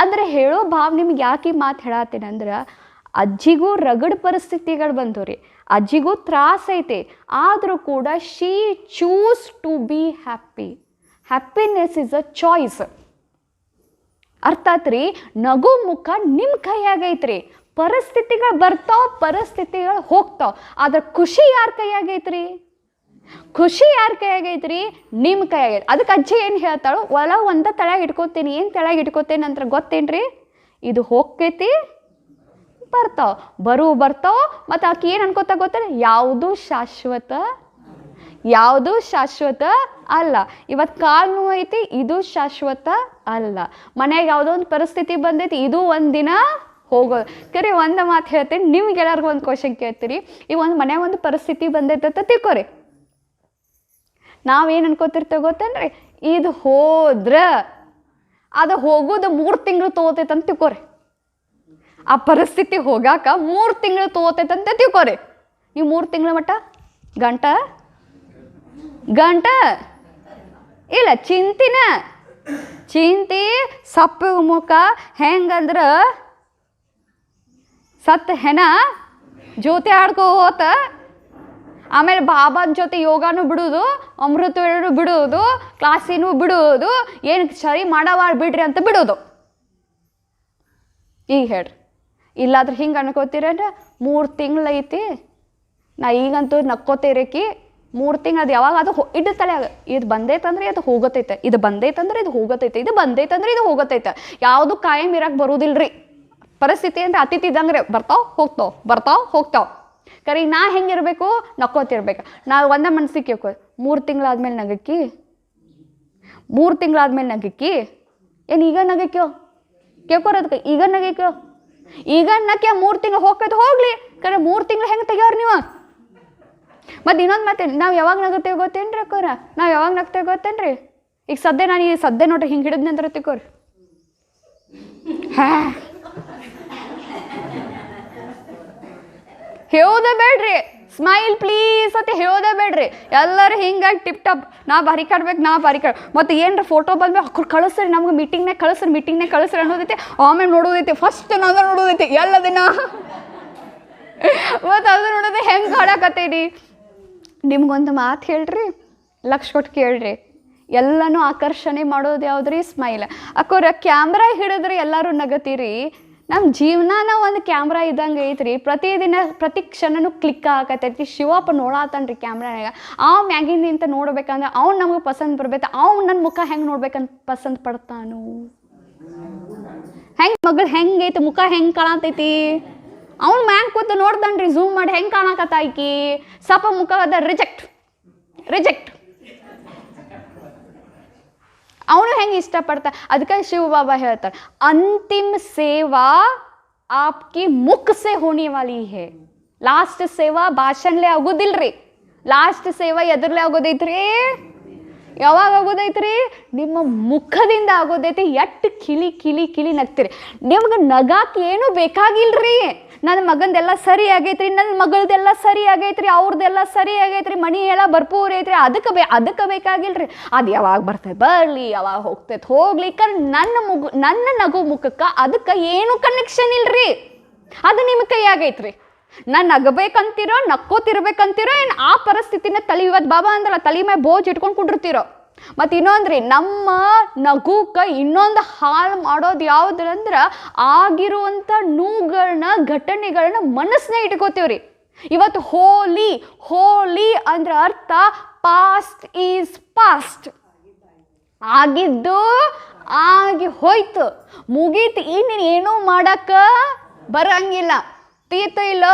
ಅಂದರೆ ಹೇಳೋ ಭಾವ ನಿಮ್ಗೆ ಯಾಕೆ ಮಾತು ಹೇಳತ್ತೀನಿ ಅಂದ್ರೆ, ಅಜ್ಜಿಗೂ ರಗಡ್ ಪರಿಸ್ಥಿತಿಗಳು ಬಂದವು ರೀ, ಅಜ್ಜಿಗೂ ತ್ರಾಸ ಐತೆ, ಆದರೂ ಕೂಡ she choose to be happy. Happiness is a choice. ಅರ್ಥಾತ್ ರೀ, ನಗು ಮುಖ ನಿಮ್ಮ ಕೈಯಾಗೈತ್ರಿ. ಪರಿಸ್ಥಿತಿಗಳು ಬರ್ತಾವ, ಪರಿಸ್ಥಿತಿಗಳು ಹೋಗ್ತಾವ, ಆದ್ರೆ ಖುಷಿ ಯಾರ ಕೈಯಾಗೈತ್ರಿ? ಖುಷಿ ಯಾರ ಕೈಯಾಗೈತ್ರಿ? ನಿಮ್ಮ ಕೈಯಾಗೈತೆ. ಅದಕ್ಕೆ ಅಜ್ಜಿ ಏನು ಹೇಳ್ತಾಳು, ಒಂದು ತಳಗ ಇಟ್ಕೋತೀನಿ. ಏನು ತಳಗ ಇಟ್ಕೋತೇನೆ ಅಂತ ಗೊತ್ತೇನ್ರಿ? ಇದು ಹೋಗ್ತೈತಿ, ಬರ್ತಾವ. ಮತ್ತು ಆಕೆ ಏನು ಅನ್ಕೋತಾ ಗೊತ್ತೇನೆ, ಯಾವುದು ಶಾಶ್ವತ ಅಲ್ಲ. ಇವತ್ತು ಕಾಲು ನೋವು ಐತಿ, ಇದು ಶಾಶ್ವತ ಅಲ್ಲ. ಮನೆಯಾಗ ಯಾವುದೋ ಒಂದು ಪರಿಸ್ಥಿತಿ ಬಂದೈತಿ, ಇದು ಒಂದು ದಿನ ಹೋಗೋದು. ಕರೆ ಒಂದು ಮಾತು ಹೇಳ್ತೀನಿ, ನಿಮ್ಗೆಲ್ಲರಿಗೂ ಒಂದು ಕ್ವಶನ್ ಕೇಳ್ತೀರಿ. ಈ ಒಂದು ಮನೆಯಾಗ ಒಂದು ಪರಿಸ್ಥಿತಿ ಬಂದೈತೆ ಅಂತ ತಿಳ್ಕೊರಿ. ನಾವೇನು ಅನ್ಕೋತಿರ್ತೇವೆ ಗೊತ್ತೇನ್ರಿ, ಇದು ಅದು ಹೋಗೋದು 3 ತಿಂಗಳು ತೊಗೋತೈತೆ ಅಂತ ತಿಳ್ಕೊರಿ. ಆ ಪರಿಸ್ಥಿತಿ ಹೋಗಾಕ 3 ತಿಂಗಳು ತೊಗೋತೈತೆ ಅಂತ ತಿಳ್ಕೊರಿ. ನೀವು 3 ತಿಂಗಳ ಮಟ್ಟ ಗಂಟ ಇಲ್ಲ, ಚಿಂತಿ ಸಪ್ಪು ಮುಖ ಹೆಂಗಂದ್ರೆ ಸತ್ತ ಹೆಣ ಜೊತೆ ಆಡ್ಕೋತ, ಆಮೇಲೆ ಬಾಬಾನ ಜೊತೆ ಯೋಗಾನು ಬಿಡೋದು, ಅಮೃತ ಬಿಡೋದು, ಕ್ಲಾಸಿನೂ ಬಿಡೋದು, ಏನು ಸರಿ ಮಾಡವಾರ ಬಿಡ್ರಿ ಅಂತ ಬಿಡೋದು. ಈಗ ಹೇಳ್ರಿ, ಇಲ್ಲಾದ್ರೆ ಹಿಂಗೆ ಅನ್ಕೋತೀರೇನ್ರ, 3 ತಿಂಗಳು ಐತಿ, ನಾ ಈಗಂತೂ ನಕ್ಕೋತೀರಕಿ 3 ತಿಂಗಳು ಅದು ಯಾವಾಗ ಅದು ಇಡ್ಡ ತಲೆಯಾಗ, ಇದು ಬಂದೈತಂದ್ರೆ ಅದು ಹೋಗತೈತೆ, ಇದು ಬಂದೈತಂದ್ರೆ ಇದು ಹೋಗತೈತೆ, ಇದು ಬಂದೈತಂದ್ರೆ ಇದು ಹೋಗತೈತೆ. ಯಾವುದು ಕಾಯಂ ಇರಕ್ಕೆ ಬರೋದಿಲ್ರಿ. ಪರಿಸ್ಥಿತಿ ಅಂದರೆ ಅತಿಥಿ ಇದ್ದಂಗೆ ಬರ್ತಾವ ಹೋಗ್ತಾವ. ಕರೆ ನಾ ಹೆಂಗಿರ್ಬೇಕು, ನಕ್ಕೋತಿರ್ಬೇಕು. ನಾವು ಒಂದೇ ಮನಸ್ಸಿಗೆ ಕೇಳ್ಕೊ, 3 ತಿಂಗಳಾದ್ಮೇಲೆ ನಗಕ್ಕಿ, 3 ತಿಂಗಳಾದ್ಮೇಲೆ ನಗಕ್ಕಿ, ಏನು ಈಗ ನಗಕ್ಯೋ ಕೇಳ್ಕೊರೋದಕ್ಕೆ, ಈಗ ನಗಕ್ಯೋ, ಈಗ ನಕ್ಯ 3 ತಿಂಗಳು ಹೋಗ್ಲಿ. ಕರೆ 3 ತಿಂಗಳು ಹೆಂಗೆ ತೆಗಿಯೋರು ನೀವು? ಮತ್ತು ಇನ್ನೊಂದು ಮತ್ತೆ, ನಾವು ಯಾವಾಗ ನಗುತ್ತೇವೆ ಗೊತ್ತೇನ್ರಿ ಅಕ್ಕೋರ? ನಾವು ಯಾವಾಗ ನಗ್ತೇವೆ ಗೊತ್ತೇನ್ರಿ? ಈಗ ಸದ್ಯ ನೋಡ್ರಿ ಹಿಂಗೆ ಹಿಡಿದ್ನಿ ಅಂದ್ರೆ ತಿಕ್ಕೋರಿ, ಹೇಳೋದೇ ಬೇಡ್ರಿ, ಸ್ಮೈಲ್ ಪ್ಲೀಸ್ ಅಂತ ಹೇಳೋದೇ ಬೇಡ್ರಿ. ಎಲ್ಲರೂ ಹಿಂಗಾಗಿ ಟಿಪ್ ಟಾಪ್, ನಾ ಬಾರಿ ಕಾಡ್ಬೇಕು, ಮತ್ತು ಏನರ ಫೋಟೋ ಬಂದ್ಮೇಲೆ ಹಾಕೊಂಡು ಕಳಿಸ್ರಿ, ನಮ್ಗೆ ಮೀಟಿಂಗ್ನಾಗ ಕಳಿಸ್ರಿ ಅನ್ನೋದೈತೆ. ಆಮೇಲೆ ನೋಡೋದೈತೆ, ಫಸ್ಟ್ ನಾನು ನೋಡೋದೈತೆ ಎಲ್ಲ ದಿನ, ಮತ್ತು ಅದು ನೋಡೋದು ಹೆಂಗೆ ಕಾಡಕತ್ತೀರಿ. ನಿಮ್ಗೊಂದು ಮಾತು ಹೇಳ್ರಿ, ಲಕ್ಷ ಕೊಟ್ಟು ಕೇಳ್ರಿ, ಎಲ್ಲನೂ ಆಕರ್ಷಣೆ ಮಾಡೋದು ಯಾವುದ್ರಿ? ಸ್ಮೈಲ್. ಅಕ್ಕೋರ ಕ್ಯಾಮ್ರಾ ಹಿಡಿದ್ರೆ ಎಲ್ಲರೂ ನಗತೀರಿ. ನಮ್ಮ ಜೀವನಾನ ಒಂದು ಕ್ಯಾಮ್ರಾ ಇದ್ದಂಗೆ ಐತ್ರಿ. ಪ್ರತಿ ಕ್ಷಣನೂ ಕ್ಲಿಕ್ ಆಗತೈತಿ. ಶಿವಪ್ಪ ನೋಡಾತನ್ರಿ ಕ್ಯಾಮ್ರಾನಾಗ, ಮ್ಯಾಗಿಂದ ನಿಂತ ನೋಡ್ಬೇಕಂದ್ರೆ ಅವ್ನು ನಮಗೆ ಪಸಂದ್ ಬರ್ಬೇಕು, ಅವ್ನು ನನ್ನ ಮುಖ ಹೆಂಗೆ ನೋಡ್ಬೇಕಂತ ಪಸಂದ್ ಪಡ್ತಾನು. ಹೆಂಗೆ ಮಗಳು ಹೆಂಗೈತಿ, ಮುಖ ಹೆಂಗೆ ಕಾಣತೈತಿ, ಅವ್ನು ಮ್ಯಾಂಗ್ ಕೂತು ನೋಡ್ತಾನ್ರಿ, ಝೂಮ್ ಮಾಡಿ ಹೆಂಗೆ ಕಾಣಕತ್ತಾಕಿ, ಸಪ ಮುಖ ಅದ ರಿಜೆಕ್ಟ್. ಅವನು ಹೆಂಗೆ ಇಷ್ಟಪಡ್ತಾನೆ. ಅದಕ್ಕೆ ಶಿವ ಬಾಬಾ ಹೇಳ್ತಾರೆ, ಅಂತಿಮ ಸೇವಾ ಆಪ್ಕಿ ಮುಖ ಸೆ ಹೋನೆ ವಾಲಿ ಹೇ. ಲಾಸ್ಟ್ ಸೇವಾ ಭಾಷಣಲೆ ಆಗೋದಿಲ್ರಿ, ಲಾಸ್ಟ್ ಸೇವಾ ಎದ್ರಲ್ಲೇ ಆಗೋದೈತ್ರಿ, ಯಾವಾಗ ಆಗೋದೈತ್ರಿ? ನಿಮ್ಮ ಮುಖದಿಂದ ಆಗೋದೈತಿ. ಎಟ್ಟು ಕಿಲಿ ಕಿಲಿ ಕಿಲಿ ನಗ್ತೀರಿ. ನಿಮ್ಗೆ ನಗಾಕ್ ಏನು ಬೇಕಾಗಿಲ್ರಿ. ನನ್ನ ಮಗಂದೆಲ್ಲ ಸರಿ ಆಗೈತ್ರಿ, ನನ್ನ ಮಗಳದೆಲ್ಲ ಸರಿ ಆಗೈತ್ರಿ, ಅವ್ರದ್ದೆಲ್ಲ ಸರಿ ಆಗೈತ್ರಿ, ಮನಿ ಎಲ್ಲ ಭರ್ಪೂರ್ ಐತ್ರಿ, ಅದಕ್ಕೆ ಬೇಕಾಗಿಲ್ರಿ. ಅದು ಯಾವಾಗ ಬರ್ತೈತೆ ಬರಲಿ, ಯಾವಾಗ ಹೋಗ್ತೈತೆ ಹೋಗ್ಲಿ. ನನ್ನ ನಗು ಮುಖಕ್ಕೆ ಅದಕ್ಕೆ ಏನು ಕನೆಕ್ಷನ್ ಇಲ್ರಿ. ಅದು ನಿಮ್ಮ ಕೈಯಾಗೈತ್ರಿ. ನಾನು ನಗಬೇಕಂತೀರೋ ನಕ್ಕೋತಿರ್ಬೇಕಂತೀರೋ ಏನು ಆ ಪರಿಸ್ಥಿತಿನ ಇವತ್ತು ಬಾಬಾ ಅಂದ್ರಲ್ಲ ತಲೆ ಮೇಲೆ ಬೋಜ್ ಇಟ್ಕೊಂಡು ಕುಂಡಿರ್ತೀರೋ. ಮತ್ತು ಇನ್ನೊಂದ್ರಿ, ನಮ್ಮ ನಗುಕ್ಕೆ ಇನ್ನೊಂದು ಹಾಳು ಮಾಡೋದು ಯಾವುದಂದ್ರೆ ಆಗಿರುವಂಥ ನೋವುಗಳನ್ನ ಘಟನೆಗಳನ್ನ ಮನಸ್ಸನ್ನ ಇಟ್ಕೋತೀವ್ರಿ. ಇವತ್ತು ಹೋಲಿ ಹೋಲಿ ಅಂದ್ರೆ ಅರ್ಥ ಪಾಸ್ಟ್ ಈಸ್ ಪಾಸ್ಟ್. ಆಗಿದ್ದು ಆಗಿ ಹೋಯ್ತು, ಮುಗೀತು, ಇನ್ನು ಏನೂ ಮಾಡಕ್ಕೆ ಬರಂಗಿಲ್ಲ. ತೀತ ಇಲ್ಲ,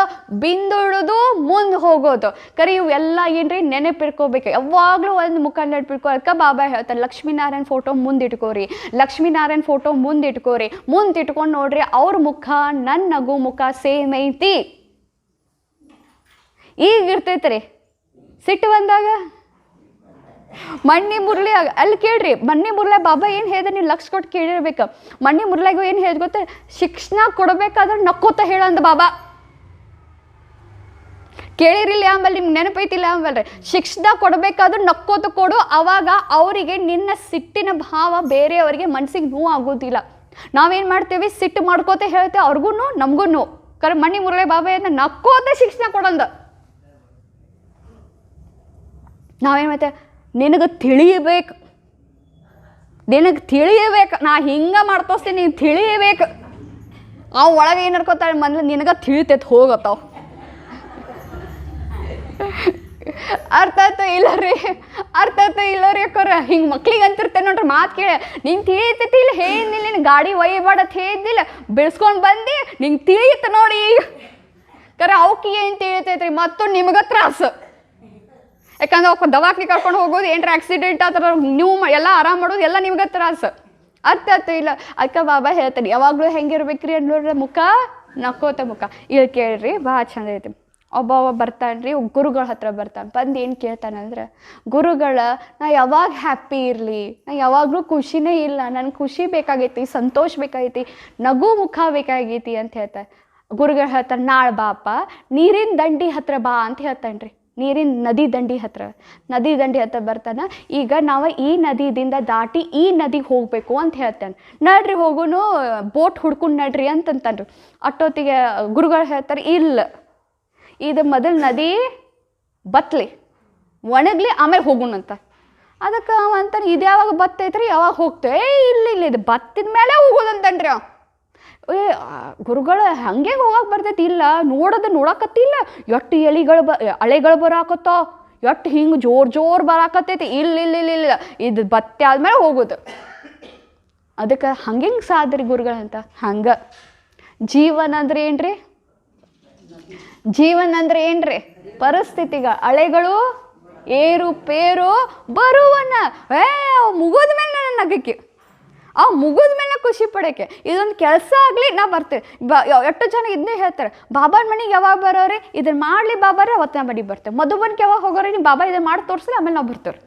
ಬಿಂದುಡುದು ಮುಂದೆ ಹೋಗೋದು. ಕರೆ ಇವೆಲ್ಲ ಏನ್ರಿ ನೆನಪಿಟ್ಕೋಬೇಕು. ಯಾವಾಗಲೂ ಒಂದು ಮುಖ ನೆನಪಿಟ್ಕೋಕ ಬಾಬಾ ಹೇಳ್ತಾರೆ, ಲಕ್ಷ್ಮೀನಾರಾಯಣ ಫೋಟೋ ಮುಂದಿಟ್ಕೋರಿ, ಲಕ್ಷ್ಮೀನಾರಾಯಣ ಫೋಟೋ ಮುಂದಿಟ್ಕೋರಿ. ಮುಂದಿಟ್ಕೊಂಡು ನೋಡ್ರಿ ಅವ್ರ ಮುಖ ನನ್ನ ನಗು ಮುಖ ಸೇಮ್ ಐತಿ. ಈಗ ಇರ್ತೈತ್ರಿ ಸಿಟ್ಟು ಬಂದಾಗ. ಮಣ್ಣಿ ಮುರ್ಳಿ ಅಲ್ಲಿ ಕೇಳ್ರಿ, ಮಣ್ಣಿ ಮುರ್ಲೆ ಬಾಬಾ ಏನು ಹೇಳಿದ್ರೆ ನೀವು ಲಕ್ಷ ಕೊಟ್ಟು ಕೇಳಿರ್ಬೇಕು. ಮಣ್ಣಿ ಮುರ್ಲೆಗೂ ಏನು ಹೇಳಿದ್ ಗೊತ್ತ, ಶಿಕ್ಷಣ ಕೊಡಬೇಕಾದ್ರೆ ನಕ್ಕೋತ ಹೇಳಂದ ಬಾಬಾ. ಕೇಳಿರಿಲ್ಲ ಆಮೇಲೆ ನಿಮ್ಗೆ ನೆನಪೈತಿಲ್ಲ ಆಮೇಲೆ ಶಿಕ್ಷಣ ಕೊಡಬೇಕಾದ್ರೂ ನಕ್ಕೋತ ಕೊಡು. ಅವಾಗ ಅವರಿಗೆ ನಿನ್ನ ಸಿಟ್ಟಿನ ಭಾವ ಬೇರೆಯವರಿಗೆ ಮನಸ್ಸಿಗೆ ನೋವು ಆಗೋದಿಲ್ಲ. ನಾವೇನು ಮಾಡ್ತೇವೆ, ಸಿಟ್ಟು ಮಾಡ್ಕೋತ ಹೇಳ್ತೇವೆ, ಅವ್ರಿಗೂ ನಮಗೂ ನೋವು. ಕರೆ ಮಣ್ಣಿ ಮುರ್ಲೆ ಬಾಬಾ ಏನ ನಕ್ಕೋತ ಶಿಕ್ಷಣ ಕೊಡಂದ. ನಾವೇನು ಮಾಡ್ತೇವೆ, ನಿನಗೆ ತಿಳಿಯಬೇಕು, ನಾ ಹಿಂಗೆ ಮಾಡ್ತೋಸ್ತೀನಿ, ನೀನು ತಿಳಿಯಬೇಕು. ಅವು ಒಳಗೆ ಏನು ಅನ್ಕೋತಾಳೆ, ಮೊದಲು ನಿನಗೆ ತಿಳಿತೈತೆ ಹೋಗತ್ತಾವ. ಅರ್ಥ ಆಯ್ತು ಇಲ್ಲ ರೀ ಅಕ್ಕೋರ. ಹಿಂಗೆ ಮಕ್ಳಿಗೆ ಅಂತಿರ್ತೇನೆ ನೋಡ್ರಿ, ಮಾತು ಕೇಳಿ ನಿಂಗೆ ತಿಳಿತೈತಿ ಇಲ್ಲ ಹೇಳಿದ್ನಿಲ್ಲ, ನಿನ್ನ ಗಾಡಿ ಒಯ್ಯಬಾಡತ್ ಹೇಳಿದ್ದಿಲ್ಲ, ಬೆಳೆಸ್ಕೊಂಡು ಬಂದು ನಿಂಗೆ ತಿಳಿಯುತ್ತೆ ನೋಡಿ. ಕರೆ ಅವಕ್ಕೆ ಏನು ತಿಳಿತೈತ್ರಿ, ಮತ್ತು ನಿಮ್ಗೆ ತ್ರಾಸು. ಯಾಕಂದ್ರೆ ಅವ್ಕ ದವಾಖಾನೆ ಕರ್ಕೊಂಡು ಹೋಗೋದು, ಏನ್ರ ಆಕ್ಸಿಡೆಂಟ್ ಆ ಥರ ನೀವು ಎಲ್ಲ ಆರಾಮ ಮಾಡೋದು ಎಲ್ಲ ನಿಮ್ಗೆ ತ್ರಾಸು. ಅರ್ಥ ಆಯ್ತು ಇಲ್ಲ. ಅದಕ್ಕೆ ಬಾಬಾ ಹೇಳ್ತಾನೆ, ಯಾವಾಗಲೂ ಹೆಂಗಿರ್ಬೇಕ್ರಿ ನೋಡ್ರಿ, ಮುಖ ನಕ್ಕೋತ ಮುಖ. ಇಲ್ಲಿ ಕೇಳ್ರಿ ಭಾಳ ಚಂದ ಐತಿ. ಒಬ್ಬ ಬರ್ತಾನೆ ರೀ, ಗುರುಗಳ ಹತ್ರ ಬರ್ತಾನೆ. ಬಂದು ಏನು ಕೇಳ್ತಾನಂದ್ರೆ, ಗುರುಗಳ ನಾ ಯಾವಾಗ ಹ್ಯಾಪಿ ಇರಲಿ, ನಾ ಯಾವಾಗಲೂ ಖುಷಿನೇ ಇಲ್ಲ, ನನಗೆ ಖುಷಿ ಬೇಕಾಗೈತಿ, ಸಂತೋಷ ಬೇಕಾಗೈತಿ, ನಗು ಮುಖ ಬೇಕಾಗೈತಿ ಅಂತ ಹೇಳ್ತಾರೆ. ಗುರುಗಳು ಹೇಳ್ತಾರೆ, ನಾಳೆ ಬಾಪ ನೀರಿನ ದಂಡಿ ಹತ್ರ ಬಾ ಅಂತ ಹೇಳ್ತಾನೆ ರೀ. ನೀರಿನ ನದಿ ದಂಡಿ ಹತ್ರ ಬರ್ತಾನೆ. ಈಗ ನಾವು ಈ ನದಿದಿಂದ ದಾಟಿ ಈ ನದಿಗೆ ಹೋಗಬೇಕು ಅಂತ ಹೇಳ್ತಾನೆ. ನಡ್ರಿ ಹೋಗುನು, ಬೋಟ್ ಹುಡ್ಕೊಂಡು ನಡ್ರಿ ಅಂತಂತಾನೆ ರೀ. ಅಷ್ಟೊತ್ತಿಗೆ ಗುರುಗಳು ಹೇಳ್ತಾರೆ, ಇಲ್ಲ, ಇದು ಮೊದಲು ನದಿ ಬತ್ತಲಿ ಒಣಗಲಿ ಆಮೇಲೆ ಹೋಗೋಣಂತ. ಅದಕ್ಕೆ ಅವ ಅಂತಾನೆ, ಇದು ಯಾವಾಗ ಬತ್ತೈತ್ರಿ, ಯಾವಾಗ ಹೋಗ್ತೇವೆ? ಇಲ್ಲ ಇದು ಬತ್ತಿದ ಮೇಲೆ ಹೋಗೋದಂತನ್ರಿ ಅವ. ಗುರುಗಳು ಹಂಗೆ ಹೋಗಕ್ಕೆ ಬರ್ತೈತಿ? ಇಲ್ಲ, ನೋಡಕತ್ತಿಲ್ಲ ಎಷ್ಟು ಅಲೆಗಳು ಬರಾಕತ್ತೋ, ಎಷ್ಟು ಹಿಂಗೆ ಜೋರು ಬರಾಕತ್ತೈತಿ. ಇಲ್ಲ ಇದು ಬತ್ತೆ ಆದ್ಮೇಲೆ ಹೋಗೋದು. ಅದಕ್ಕೆ ಹಂಗೆ ಸಾದ್ರಿ ಗುರುಗಳಂತ. ಹಂಗೆ ಜೀವನ ಅಂದ್ರೆ ಏನ್ರಿ ಪರಿಸ್ಥಿತಿಗಳು, ಅಲೆಗಳು ಏರು ಬರುವನ ಮುಗಿದ ಮೇಲೆ ನನ್ನ ನಗಕ್ಕೆ, ಮುಗಿದ ಮೇಲೆ ಖುಷಿ ಪಡೋಕ್ಕೆ. ಇದೊಂದು ಕೆಲಸ ಆಗಲಿ ನಾ ಬರ್ತೇವೆ. ಎಷ್ಟು ಜನ ಇದನ್ನೇ ಹೇಳ್ತಾರೆ, ಬಾಬಾನ ಮನೆಗೆ ಯಾವಾಗ ಬರೋರಿ, ಇದನ್ನು ಮಾಡಲಿ ಬಾಬಾರೇ ಅವತ್ತು ನಾ ಮನೆಗೆ ಬರ್ತೇವೆ. ಮಧುಬನ್ಗೆ ಯಾವಾಗ ಹೋಗೋರಿ, ನೀವು ಬಾಬಾ ಇದನ್ನು ಮಾಡಿ ತೋರಿಸ್ರಿ ಆಮೇಲೆ ನಾವು ಬರ್ತೇವೆ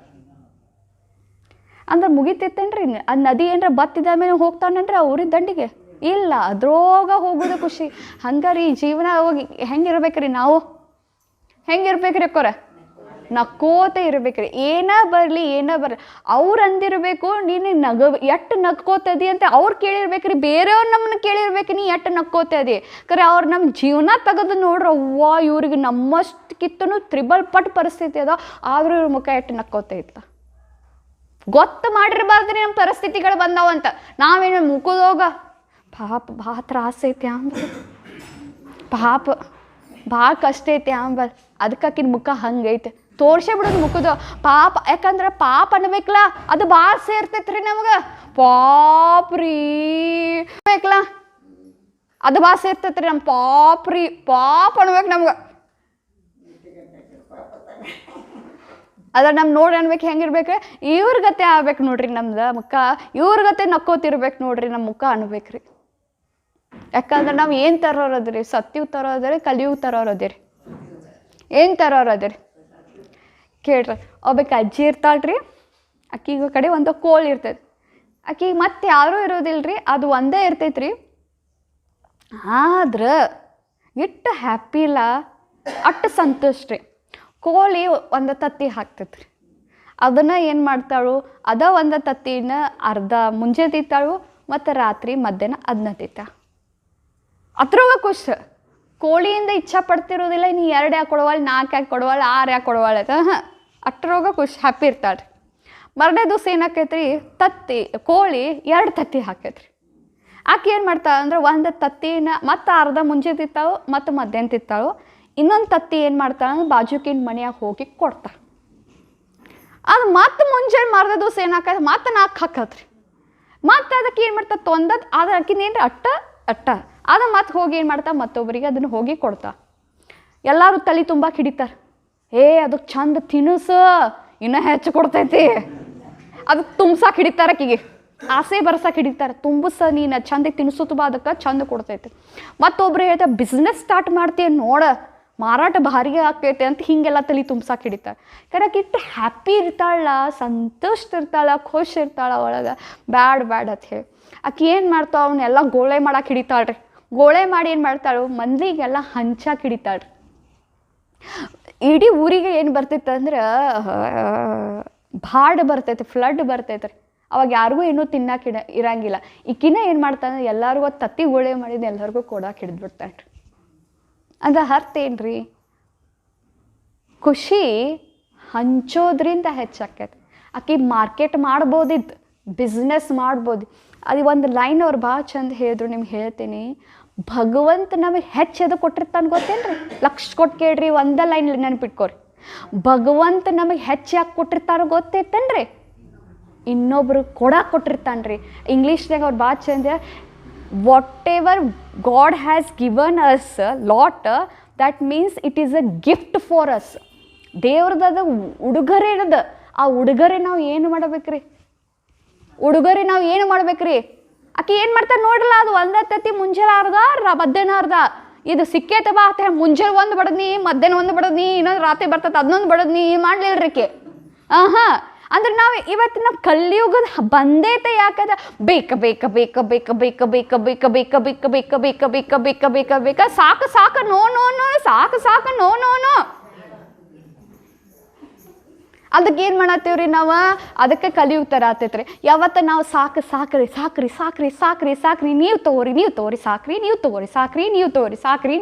ಅಂದ್ರೆ ಮುಗಿತೈತೇನ್ರಿ. ಅದು ನದಿ ಏನರ ಬತ್ತಿದ ಮೇಲೆ ಹೋಗ್ತಾನನ್ರಿ ಅವ್ರಿಗೆ ದಂಡಿಗೆ? ಇಲ್ಲ, ಅದ್ರೋಗ ಹೋಗೋದು ಖುಷಿ. ಹಂಗಾರಿ ಜೀವನ ಹೋಗಿ ಹೆಂಗಿರ್ಬೇಕ್ರಿ, ನಾವು ಹೆಂಗಿರ್ಬೇಕ್ರಿ ಅಕ್ಕೋರ? ನಕ್ಕೋತ ಇರ್ಬೇಕ್ರಿ. ಏನ ಬರಲಿ ಅವ್ರು ಅಂದಿರ್ಬೇಕು, ನೀನು ಎಷ್ಟು ನಕ್ಕೋತದಿ ಅಂತ ಅವ್ರು ಕೇಳಿರ್ಬೇಕ್ರಿ. ಬೇರೆಯವ್ರು ನಮ್ಮನ್ನ ಕೇಳಿರ್ಬೇಕು, ನೀ ಎಷ್ಟು ನಕ್ಕೋತದಿ. ಕರೆ ಅವ್ರು ನಮ್ಮ ಜೀವನ ತೆಗೆದು ನೋಡ್ರಿ, ಅವ್ವ ಇವ್ರಿಗೆ ನಮ್ಮಷ್ಟಕ್ಕಿತ್ತೂ ತ್ರಿಬಲ್ ಪಟ್ ಪರಿಸ್ಥಿತಿ ಅದ, ಆದ್ರೂ ಇವ್ರ ಮುಖ ಎಷ್ಟು ನಕ್ಕೋತೈತ. ಗೊತ್ತು ಮಾಡಿರ್ಬಾರ್ದ್ರಿ ನಮ್ಮ ಪರಿಸ್ಥಿತಿಗಳು ಬಂದಾವಂತ. ನಾವೇನು ಮುಖದೋಗ ಪಾಪ ಭಾಳ ತ್ರಾಸ ಐತಿ ಅಂಬಲ್, ಪಾಪ ಭಾಳ ಕಷ್ಟ ಐತಿ ಅಂಬಲ್. ಅದಕ್ಕಾಕಿನ ಮುಖ ಹಂಗೈತೆ, ತೋರ್ಸೇ ಬಿಡೋದು ಮುಖದ ಪಾಪ. ಯಾಕಂದ್ರೆ ಪಾಪ ಅನ್ಬೇಕಲ್ಲ, ಅದು ಭಾಳ ಸೇರ್ತೈತ್ರಿ ನಮ್ಗೆ. ಪಾಪ್ರೀ ಬೇಕಲ್ಲ, ಅದು ಭಾಳ ಸೇರ್ತೈತ್ರಿ ನಮ್ಮ ಪಾಪ ಅನ್ಬೇಕು ನಮ್ಗೆ. ಅದ್ರ ನಮ್ಮ ನೋಡಿ ಅನ್ಬೇಕು ಹೆಂಗಿರ್ಬೇಕು, ಇವ್ರ ಗತೆ ಆಗ್ಬೇಕು ನೋಡ್ರಿ ನಮ್ದು ಮುಖ, ಇವ್ರ ಗತೆ ನಕ್ಕೋತಿರ್ಬೇಕು ನೋಡ್ರಿ ನಮ್ಮ ಮುಖ ಅನ್ಬೇಕ್ರಿ. ಯಾಕಂದ್ರೆ ನಾವು ಏನು ತರೋರದ್ರಿ, ಸತ್ಯವು ತರೋದ್ರಿ, ಕಲಿಯು ತರೋರದಿರಿ, ಏನು ತರೋರದಿರಿ ಕೇಳ್ರಿ. ಒಬ್ಬಕ್ಕೆ ಅಜ್ಜಿ ಇರ್ತಾಳ್ರಿ, ಅಕ್ಕಿಗ ಕಡೆ ಒಂದು ಕೋಲ್ ಇರ್ತೈತಿ, ಆಕಿಗೆ ಮತ್ತೆ ಯಾರೂ ಇರೋದಿಲ್ರಿ, ಅದು ಒಂದೇ ಇರ್ತೈತ್ರಿ. ಆದ್ರೆ ಇಟ್ಟು ಹ್ಯಾಪಿ ಇಲ್ಲ, ಅಷ್ಟು ಸಂತೋಷ ರೀ. ಕೋಳಿ ಒಂದು ತತ್ತಿ ಹಾಕ್ತೈತ್ರಿ, ಅದನ್ನು ಏನು ಮಾಡ್ತಾಳು, ಅದ ಒಂದು ತತ್ತಿನ ಅರ್ಧ ಮುಂಜಾನೆ ತಿಂತಾಳು ಮತ್ತು ರಾತ್ರಿ ಮಧ್ಯಾಹ್ನ ಅದನ್ನ ತಿಂತಾಳು. ಅದ್ರಾಗ ಖುಷಿ. ಕೋಳಿಯಿಂದ ಇಚ್ಛಾ ಪಡ್ತಿರೋದಿಲ್ಲ, ನೀ 2 ಯಾಕೆ ಕೊಡವಲ್ಲ, 4 ಯಾಕೆ ಕೊಡವಲ್ಲ, 6 ಯಾಕೆ ಕೊಡವಲ್ಲ ಅಂತ. ಅಷ್ಟರಾಗ ಖುಷಿ ಹ್ಯಾಪಿ ಇರ್ತಾಳೆ ರೀ. ಮರನೇ ದಿವಸ ಏನಾಕೈತ್ರಿ, ಕೋಳಿ 2 ತತ್ತಿ ಹಾಕೈತ್ರಿ. ಆಕೆ ಏನು ಮಾಡ್ತಾಳೆ ಅಂದ್ರೆ ಒಂದು ತತ್ತಿನ ಮತ್ತು ಅರ್ಧ ಮುಂಜಾನೆ ತಿಂತಾಳು ಮತ್ತು ಮಧ್ಯಾಹ್ನ ತಿಂತಾಳು, ಇನ್ನೊಂದು ತತ್ತಿ ಏನು ಮಾಡ್ತಾಳೆ ಅಂದ್ರೆ ಬಾಜುಕಿನ ಮನೆಯಾಗ ಹೋಗಿ ಕೊಡ್ತಾಳೆ. ಅದು ಮತ್ತೆ ಮುಂಜಾನೆ ಮರದ ದಿವಸ ಏನಾಕೈತೆ ಮತ್ತೆ 4 ಹಾಕತ್ರಿ. ಮತ್ತು ಅದಕ್ಕೆ ಏನು ಮಾಡ್ತಾ ತೊಂದದ್ದು ಅದು ಆಕಿನೇನು ಅಟ್ಟ ಅದು ಮತ್ತೆ ಹೋಗಿ ಏನು ಮಾಡ್ತಾ ಮತ್ತೊಬ್ಬರಿಗೆ ಅದನ್ನು ಹೋಗಿ ಕೊಡ್ತಾ. ಎಲ್ಲರೂ ತಲೆ ತುಂಬ ಹಿಡಿತಾರೆ, ಅದಕ್ಕೆ ಚಂದ ತಿನಿಸು ಇನ್ನೂ ಹೆಚ್ಚು ಕೊಡ್ತೈತಿ, ಅದಕ್ಕೆ ತುಂಬ್ಸಕ್ಕೆ ಹಿಡಿತಾರೆ, ಆಕಿಗೆ ಆಸೆ ಬರ್ಸಕ್ಕೆ ಹಿಡಿತಾರೆ, ತುಂಬಿಸ ನೀನು ಚಂದ ತಿನ್ನಿಸುತ್ತ ಬಾ, ಅದಕ್ಕೆ ಚಂದ ಕೊಡ್ತೈತಿ. ಮತ್ತೊಬ್ರು ಹೇಳ್ತಾರೆ ಬಿಸ್ನೆಸ್ ಸ್ಟಾರ್ಟ್ ಮಾಡ್ತೀಯ ನೋಡ, ಮಾರಾಟ ಭಾರಿಗೆ ಆಗ್ತೈತೆ ಅಂತ ಹೀಗೆಲ್ಲ ತಲೆ ತುಂಬ್ಸಕ್ಕೆ ಹಿಡಿತಾರೆ. ಕರೆಕ್ಟ್ ಇಟ್ಟು ಹ್ಯಾಪಿ ಇರ್ತಾಳ, ಸಂತೋಷ ಇರ್ತಾಳ, ಖುಷಿ ಇರ್ತಾಳ ಒಳಗೆ. ಬ್ಯಾಡ್ ಅಂತ ಹೇಳಿ ಆಕೆ ಏನು ಮಾಡ್ತಾವ, ಅವನ್ನೆಲ್ಲ ಗೋಳೆ ಮಾಡಕ್ಕೆ ಹಿಡಿತಾಳ್ರಿ. ಗೋಳೆ ಮಾಡಿ ಏನು ಮಾಡ್ತಾಳು, ಮಂದಿಗೆಲ್ಲ ಹಂಚಕ್ಕೆ ಹಿಡಿತಾಳ್ರಿ. ಇಡೀ ಊರಿಗೆ ಏನು ಬರ್ತೈತೆ ಅಂದ್ರೆ ಬಾಡ್ ಬರ್ತೈತೆ, ಫ್ಲಡ್ ಬರ್ತೈತೆ ರೀ. ಅವಾಗ ಯಾರಿಗೂ ಏನೂ ತಿನ್ನಕ್ಕೆ ಇರಂಗಿಲ್ಲ. ಈಕಿನ ಏನು ಮಾಡ್ತಾನೆ, ಎಲ್ಲರಿಗೂ ತತ್ತಿ ಗೋಳೆ ಮಾಡಿದ್ದು ಎಲ್ಲರಿಗೂ ಕೊಡಕ್ಕೆ ಹಿಡಿದ್ಬಿಡ್ತಾನೆ ರೀ. ಅಂದ್ರೆ ಅರ್ಥ ಏನು ರೀ, ಖುಷಿ ಹಂಚೋದ್ರಿಂದ ಹೆಚ್ಚಾಕೈತೆ. ಆಕೆ ಮಾರ್ಕೆಟ್ ಮಾಡ್ಬೋದಿತ್ತು, ಬಿಸ್ನೆಸ್ ಮಾಡ್ಬೋದು. ಅದು ಒಂದು ಲೈನ್ ಅವ್ರು ಭಾಳ ಚಂದ ಹೇಳಿದ್ರು, ನಿಮ್ಗೆ ಹೇಳ್ತೀನಿ. ಭಗವಂತ ನಮಗೆ ಹೆಚ್ಚು ಕೊಟ್ಟಿರ್ತಾನೆ ಗೊತ್ತೇನು ರೀ, ಲಕ್ಷ ಕೊಟ್ಟು ಕೇಳ್ರಿ, ಒಂದೇ ಲೈನ್ ನೆನಪಿಟ್ಕೋರಿ. ಭಗವಂತ ನಮಗೆ ಹೆಚ್ಚು ಯಾಕೆ ಕೊಟ್ಟಿರ್ತಾರೋ ಗೊತ್ತೈತೇನ್ರಿ, ಇನ್ನೊಬ್ರು ಕೊಟ್ಟಿರ್ತಾನೆ ರೀ. ಇಂಗ್ಲೀಷ್ನಾಗ ಅವ್ರು ಭಾಳ ಚಂದ, whatever God has given us lot, that means it is a gift for us. ದೇವ್ರದ್ದು ಉಡುಗೊರೆ ಇರೋದು, ಆ ಉಡುಗೊರೆ ನಾವು ಏನು ಮಾಡ್ಬೇಕ್ರಿ, ಆಕೆ ಏನು ಮಾಡ್ತಾರೆ ನೋಡ್ರಲ್ಲ, ಅದು ಒಂದೇ ತತ್ತಿ ಮುಂಜಾನೆ ಅರ್ಧ ಮಧ್ಯಾಹ್ನ ಅರ್ಧ. ಇದು ಸಿಕ್ಕೇತ ಬಾ ಅಂತ ಮುಂಜಾನೆ 1 ಬಡದ್ನಿ, ಮಧ್ಯಾಹ್ನ 1 ಬಡದ್ನಿ, ಇನ್ನೊಂದು ರಾತ್ರಿ ಬರ್ತದೆ ಅದನ್ನೊಂದು ಬಡದ್ನಿ ಮಾಡ್ಲಿಲ್ರಿಕೆ. ಅಂದ್ರೆ ನಾವು ಇವತ್ತು ನಾವು ಕಲಿಯುಗದ ಬಂದೈತೆ. ಯಾಕಂದ್ರೆ ಬೇಕ ಸಾಕು ನೋ ಅದಕ್ಕೆ ಏನು ಮಾಡತ್ತೀವ್ರಿ ನಾವು, ಅದಕ್ಕೆ ಕಲಿಯುಗ ಥರ ಆತೈತ್ರಿ. ಯಾವತ್ತ ನಾವು ಸಾಕ್ರಿ ನೀವು ತಗೋರಿ ಸಾಕ್ರಿ.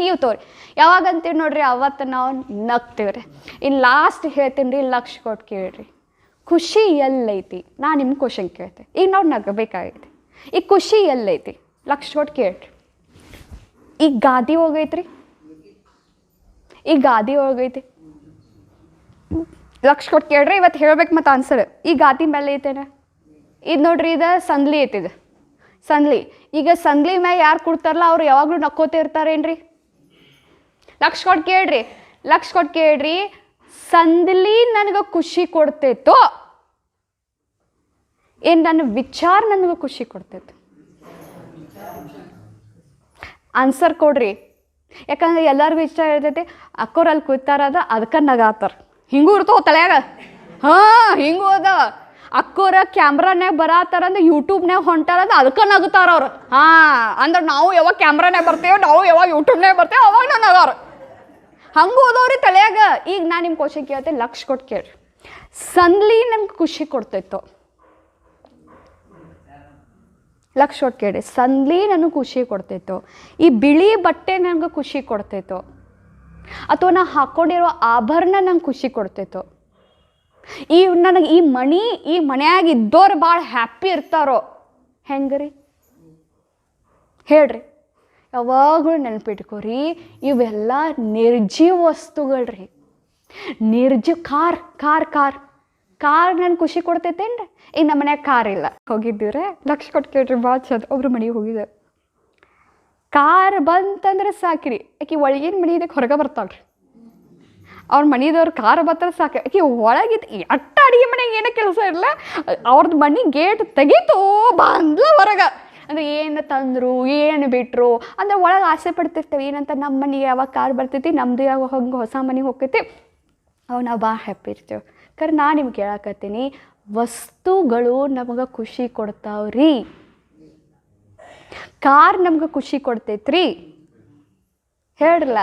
ಯಾವಾಗ ಅಂತೀವಿ ನೋಡ್ರಿ, ಅವತ್ತು ನಾವು ನಗ್ತೀವ್ರಿ. ಇನ್ನು ಲಾಸ್ಟ್ ಹೇಳ್ತೀನಿ ರೀ, ಲಕ್ಷ ಕೊಟ್ಟು ಕೇಳ್ರಿ, ಖುಷಿ ಎಲ್ಲೈತಿ? ನಾನು ನಿಮ್ಗೆ ಕ್ವಶನ್ ಕೇಳ್ತೆ, ಈಗ ನಾವು ನಗಬೇಕಾಗೈತಿ. ಈ ಖುಷಿ ಎಲ್ಲೈತಿ? ಲಕ್ಷ ಕೊಟ್ಟು ಕೇಳ್ರಿ. ಈಗ ಗಾದಿ ಹೋಗೈತ್ರಿ, ಲಕ್ಷ ಕೊಟ್ಟು ಕೇಳ್ರಿ. ಇವತ್ತು ಹೇಳ್ಬೇಕು ಮತ್ತು ಆನ್ಸರ್. ಈ ಗಾದಿ ಮೇಲೆ ಐತೇನೆ, ಇದು ನೋಡ್ರಿ, ಇದು ಸಂದ್ಲಿ ಐತಿದು ಸಂದ್ಲಿ. ಈಗ ಸಂದ್ಲಿ ಮ್ಯಾಗ ಯಾರು ಕೊಡ್ತಾರಲ್ಲ ಅವ್ರು ಯಾವಾಗಲೂ ನಕ್ಕೋತ ಇರ್ತಾರೇನ್ರಿ? ಲಕ್ಷ ಕೊಟ್ಟು ಕೇಳ್ರಿ, ಸಂದ್ಲಿ ನನಗೆ ಖುಷಿ ಕೊಡ್ತೈತೋ ಏನು ನನ್ನ ವಿಚಾರ ನನಗೆ ಖುಷಿ ಕೊಡ್ತೈತೆ? ಆನ್ಸರ್ ಕೊಡ್ರಿ. ಯಾಕಂದ್ರೆ ಎಲ್ಲರಿಗೂ ಇಷ್ಟ ಇರ್ತೈತಿ, ಅಕ್ಕೋರಲ್ಲಿ ಕೂತಾರದ ಅದಕ್ಕೆ ನಗಾತಾರ, ಹಿಂಗೂ ಇರ್ತಾವ ತಲೆಯಾಗ. ಹಿಂಗೂ ಅದಾವ. ಅಕ್ಕೋರ ಕ್ಯಾಮ್ರಾನ್ಯಾಗ ಬರತ್ತಾರಂದ್ರೆ ಯೂಟ್ಯೂಬ್ನಾಗ ಹೊಂಟಾರದ ಅದಕ್ಕೆ ನಗುತ್ತಾರ ಅವ್ರು. ಅಂದ್ರೆ ನಾವು ಯಾವಾಗ ಕ್ಯಾಮ್ರಾನ್ಯಾಗ ಬರ್ತೇವೆ, ನಾವು ಯಾವಾಗ ಯೂಟ್ಯೂಬ್ನಾಗ ಬರ್ತೇವೆ, ಅವಾಗ ನಾವು ನಗಾರ. ಹಂಗೂ ಓದೋರಿ ತಲೆಯಾಗ. ಈಗ ನಾನು ನಿಮ್ಮ ಕ್ವಶನ್ ಕೇಳ್ತೇನೆ, ಲಕ್ಷ ಕೊಟ್ಟು ಕೇಳ್ರಿ, ಸಂದ್ಲಿ ನಮ್ಗೆ ಖುಷಿ ಕೊಡ್ತೈತೋ? ಲಕ್ಷ ಕೊಟ್ಟು ಕೇಳ್ರಿ, ಸಂದ್ಲಿ ನನಗೆ ಖುಷಿ ಕೊಡ್ತೈತೋ? ಈ ಬಿಳಿ ಬಟ್ಟೆ ನನಗೆ ಖುಷಿ ಕೊಡ್ತೈತೋ? ಅಥವಾ ನಾ ಹಾಕ್ಕೊಂಡಿರೋ ಆಭರಣ ನಂಗೆ ಖುಷಿ ಕೊಡ್ತೈತೋ? ನನಗೆ ಈ ಮನ್ಯಾಗ ಇದ್ದವ್ರು ಭಾಳ ಹ್ಯಾಪಿ ಇರ್ತಾರೋ? ಹೆಂಗ್ರಿ ಹೇಳ್ರಿ? ಯಾವಾಗಲೂ ನೆನಪಿಟ್ಕೋರಿ, ಇವೆಲ್ಲ ನಿರ್ಜೀವ ವಸ್ತುಗಳ್ರಿ. ಕಾರ್ ನನ್ಗೆ ಖುಷಿ ಕೊಡ್ತೈತೇನ್ರಿ? ಈಗ ನಮ್ಮ ಮನ್ಯಾಗ ಕಾರ್ ಇಲ್ಲ, ಹೋಗಿದ್ದೀವ್ರೆ, ಲಕ್ಷ ಕೊಟ್ಟು ಕೇಳ್ರಿ, ಭಾಳ ಚಂದ. ಒಬ್ರು ಮನೆಗೆ ಹೋಗಿದ್ದೆ, ಕಾರ್ ಬಂತಂದ್ರೆ ಸಾಕ್ರಿ, ಆಕೆ ಒಳಗಿನ ಮನೆ ಇದಕ್ಕೆ ಹೊರಗೆ ಬರ್ತಾಳ್ರಿ. ಅವ್ರ ಮನೆದವ್ರು ಕಾರ್ ಬತ್ತರ ಸಾಕು ಆಕೆ ಒಳಗಿದ್ದು ಅಟ್ಟ ಅಡುಗೆ ಮನೆಗೆ ಏನೋ ಕೆಲಸ ಇರಲ್ಲ, ಅವ್ರದ್ದು ಮನೆ ಗೇಟ್ ತೆಗೀತು ಬಂದ್ಲ ಹೊರಗೆ. ಅಂದರೆ ಏನು ತಂದರು ಏನು ಬಿಟ್ಟರು ಅಂದರೆ ಒಳಗೆ ಆಸೆ ಪಡ್ತಿರ್ತೇವೆ ಏನಂತ, ನಮ್ಮ ಮನೆಗೆ ಯಾವಾಗ ಕಾರ್ ಬರ್ತೈತಿ, ನಮ್ಮದು ಯಾವಾಗ ಹಂಗೆ ಹೊಸ ಮನೆಗೆ ಹೋಗ್ತೈತಿ, ಅವು ನಾವು ಭಾಳ ಹ್ಯಾಪಿ ಇರ್ತೇವೆ. ಕರೆ ನಾನು ನಿಮ್ಗೆ ಹೇಳಕತ್ತೀನಿ, ವಸ್ತುಗಳು ನಮಗೆ ಖುಷಿ ಕೊಡ್ತಾವ್ರಿ. ಕಾರ್ ನಮ್ಗೆ ಖುಷಿ ಕೊಡ್ತೈತ್ರಿ ಹೇಳ್ರಲ್ಲ.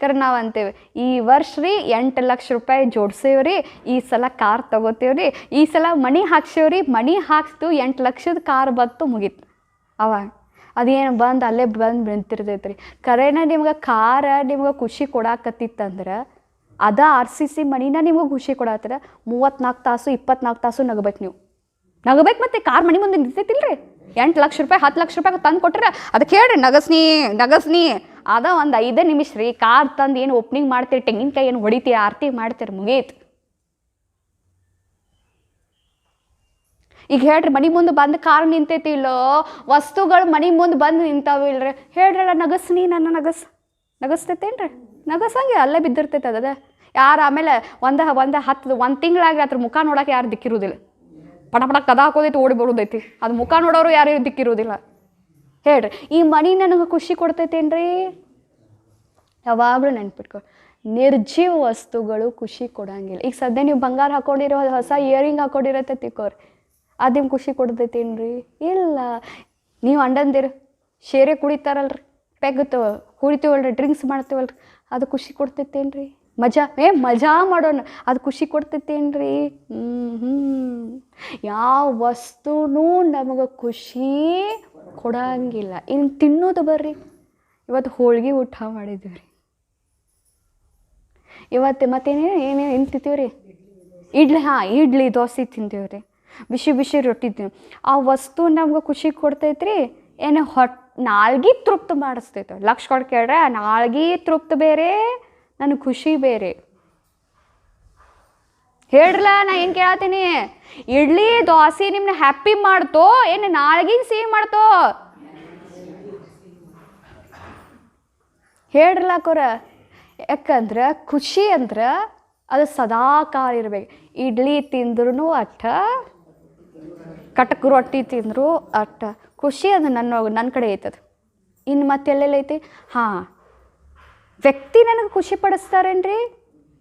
ಕರೆ ನಾವು ಅಂತೇವೆ ಈ ವರ್ಷ ರೀ 8 ಲಕ್ಷ ರೂಪಾಯಿ ಜೋಡ್ಸೇವ್ರಿ, ಈ ಸಲ ಕಾರ್ ತೊಗೋತೇವ್ರಿ, ಈ ಸಲ ಮಣಿ ಹಾಕ್ಸೇವ್ರಿ, ಮಣಿ ಹಾಕ್ಸ್ತು 8 ಲಕ್ಷದ ಕಾರ್ ಬತ್ತು ಮುಗೀತು. ಅವಾಗ ಅದೇನು ಬಂದು ಅಲ್ಲೇ ಬಂದು ನಿಂತಿರ್ತೈತೆ ರೀ. ಕರೆನ ನಿಮ್ಗೆ ಕಾರ ನಿಮ್ಗೆ ಖುಷಿ ಕೊಡಾಕತ್ತಿತ್ತಂದ್ರೆ ಅದ RCC ಮಣಿನ ನಿಮ್ಗೆ ಖುಷಿ ಕೊಡತ್ತರ 34 ತಾಸು 24 ತಾಸು ನಗಬೇಕು. ನೀವು ನಗಬೇಕು. ಮತ್ತು ಕಾರ್ ಮನೆ ಮುಂದೆ ನಿಂತೈತಿಲ್ರಿ, 8 ಲಕ್ಷ ರೂಪಾಯಿ 10 ಲಕ್ಷ ರೂಪಾಯಿ ತಂದು ಕೊಟ್ರೆ ಅದಕ್ಕೆ ಹೇಳ್ರಿ ನಗಸ್ನಿ ಅದ ಒಂದು 5 ನಿಮಿಷ ರೀ. ಕಾರ್ ತಂದು ಏನು ಓಪನಿಂಗ್ ಮಾಡ್ತೀರಿ, ತೆಂಗಿನಕಾಯಿ ಏನು ಹೊಡಿತೀರಿ, ಆರತಿ ಮಾಡ್ತೀರಿ, ಮುಗೀತು. ಈಗ ಹೇಳ್ರಿ ಮನೆ ಮುಂದೆ ಬಂದು ಕಾರ್ ನಿಂತೈತಿ ಇಲ್ಲೋ, ವಸ್ತುಗಳು ಮನೆ ಮುಂದೆ ಬಂದು ನಿಂತಾವಿಲ್ರಿ, ಹೇಳ್ರಲ್ಲ ನಗಸ್ನಿ ನನ್ನ ನಗಸ್ತೈತೇನ್ರಿ? ನಗಸಂಗೆ ಅಲ್ಲೇ ಬಿದ್ದಿರ್ತೈತೆ ಅದ. ಯಾರು ಆಮೇಲೆ ಒಂದು ತಿಂಗಳಾಗಿ ಅದ್ರ ಮುಖ ನೋಡೋಕೆ ಯಾರು ದಿಕ್ಕಿರೋದಿಲ್ಲ. ಪಟ ಕದ ಹಾಕೋದೈತಿ ಓಡಿ ಬರೋದೈತಿ, ಅದು ಮುಖ ನೋಡೋರು ಯಾರು ದಿಕ್ಕಿರೋದಿಲ್ಲ. ಹೇಳ್ರಿ ಈ ಮನೆ ನನಗೆ ಖುಷಿ ಕೊಡ್ತೈತೇನ್ರಿ? ಯಾವಾಗಲೂ ನೆನ್ಪಿಟ್ಕೊ, ನಿರ್ಜೀವ ವಸ್ತುಗಳು ಖುಷಿ ಕೊಡಂಗಿಲ್ಲ. ಈಗ ಸದ್ಯ ನೀವು ಬಂಗಾರ ಹಾಕೊಂಡಿರೋ ಹೊಸ ಇಯರಿಂಗ್ ಹಾಕೊಂಡಿರತ್ತೆ ತಿಕ್ಕೋರಿ, ಅದು ನಿಮ್ಗೆ ಖುಷಿ ಕೊಡ್ತೈತೇನ್ರಿ? ಇಲ್ಲ. ನೀವು ಅಂಡಂದಿರು ಶೇರೆ ಕುಡಿತಾರಲ್ರಿ, ಪೆಗ್ತು ಕುಡಿತೀವಲ್ರಿ, ಡ್ರಿಂಕ್ಸ್ ಮಾಡ್ತೀವಲ್ರಿ, ಅದು ಖುಷಿ ಕೊಡ್ತೈತೇನ್ರಿ? ಮಜಾ ಮಾಡೋಣ, ಅದು ಖುಷಿ ಕೊಡ್ತೈತೇನ್ರಿ? ಯಾವ ವಸ್ತುನೂ ನಮಗೆ ಖುಷಿ ಕೊಡಂಗಿಲ್ಲ. ಇನ್ನು ತಿನ್ನೋದು ಬರ್ರಿ, ಇವತ್ತು ಹೋಳ್ಗೆ ಊಟ ಮಾಡಿದ್ವಿ ರೀ, ಇವತ್ತು ಮತ್ತೇನೇನು ಏನು ತಿಂತೀವ್ರಿ? ಇಡ್ಲಿ ದೋಸೆ ತಿಂತೀವ್ರಿ, ಬಿಸಿ ರೊಟ್ಟಿ ತಿಂತೀವಿ. ಆ ವಸ್ತು ನಮ್ಗೆ ಖುಷಿ ಕೊಡ್ತೈತ್ರಿ ಏನು? ನಾಲ್ಗೆ ತೃಪ್ತ ಮಾಡಿಸ್ತೈತೆ. ಲಕ್ಷ ಕೊಟ್ಟು ಕೇಳ್ರೆ ನಾಲ್ಗೆ ತೃಪ್ತ ಬೇರೆ, ನನಗೆ ಖುಷಿ ಬೇರೆ. ಹೇಳ್ರಲ್ಲ, ನಾ ಏನು ಕೇಳತ್ತೀನಿ? ಇಡ್ಲಿ ದೋಸೆ ನಿಮ್ಮನ್ನ ಹ್ಯಾಪಿ ಮಾಡ್ತೋ ಏನು ನಾಲ್ಗೆ ಸಿಹಿ ಮಾಡ್ತೋ? ಹೇಳ್ರಲ್ಲ ಅಕ್ಕೋರ. ಯಾಕಂದ್ರೆ ಖುಷಿ ಅಂದ್ರೆ ಅದು ಸದಾಕಾಲ ಇರ್ಬೇಕು. ಇಡ್ಲಿ ತಿಂದ್ರೂ ಅಟ್ಟ, ಕಟಕ್ ರೊಟ್ಟಿ ತಿಂದರು ಅಟ್ಟ. ಖುಷಿ ಅದು ನನ್ನ ಕಡೆ ಐತದ. ಇನ್ನು ಮತ್ತೆಲ್ಲೆಲ್ಲ ಐತಿ? ಹಾಂ, ವ್ಯಕ್ತಿ ನನಗೆ ಖುಷಿ ಪಡಿಸ್ತಾರೇನ್ರಿ?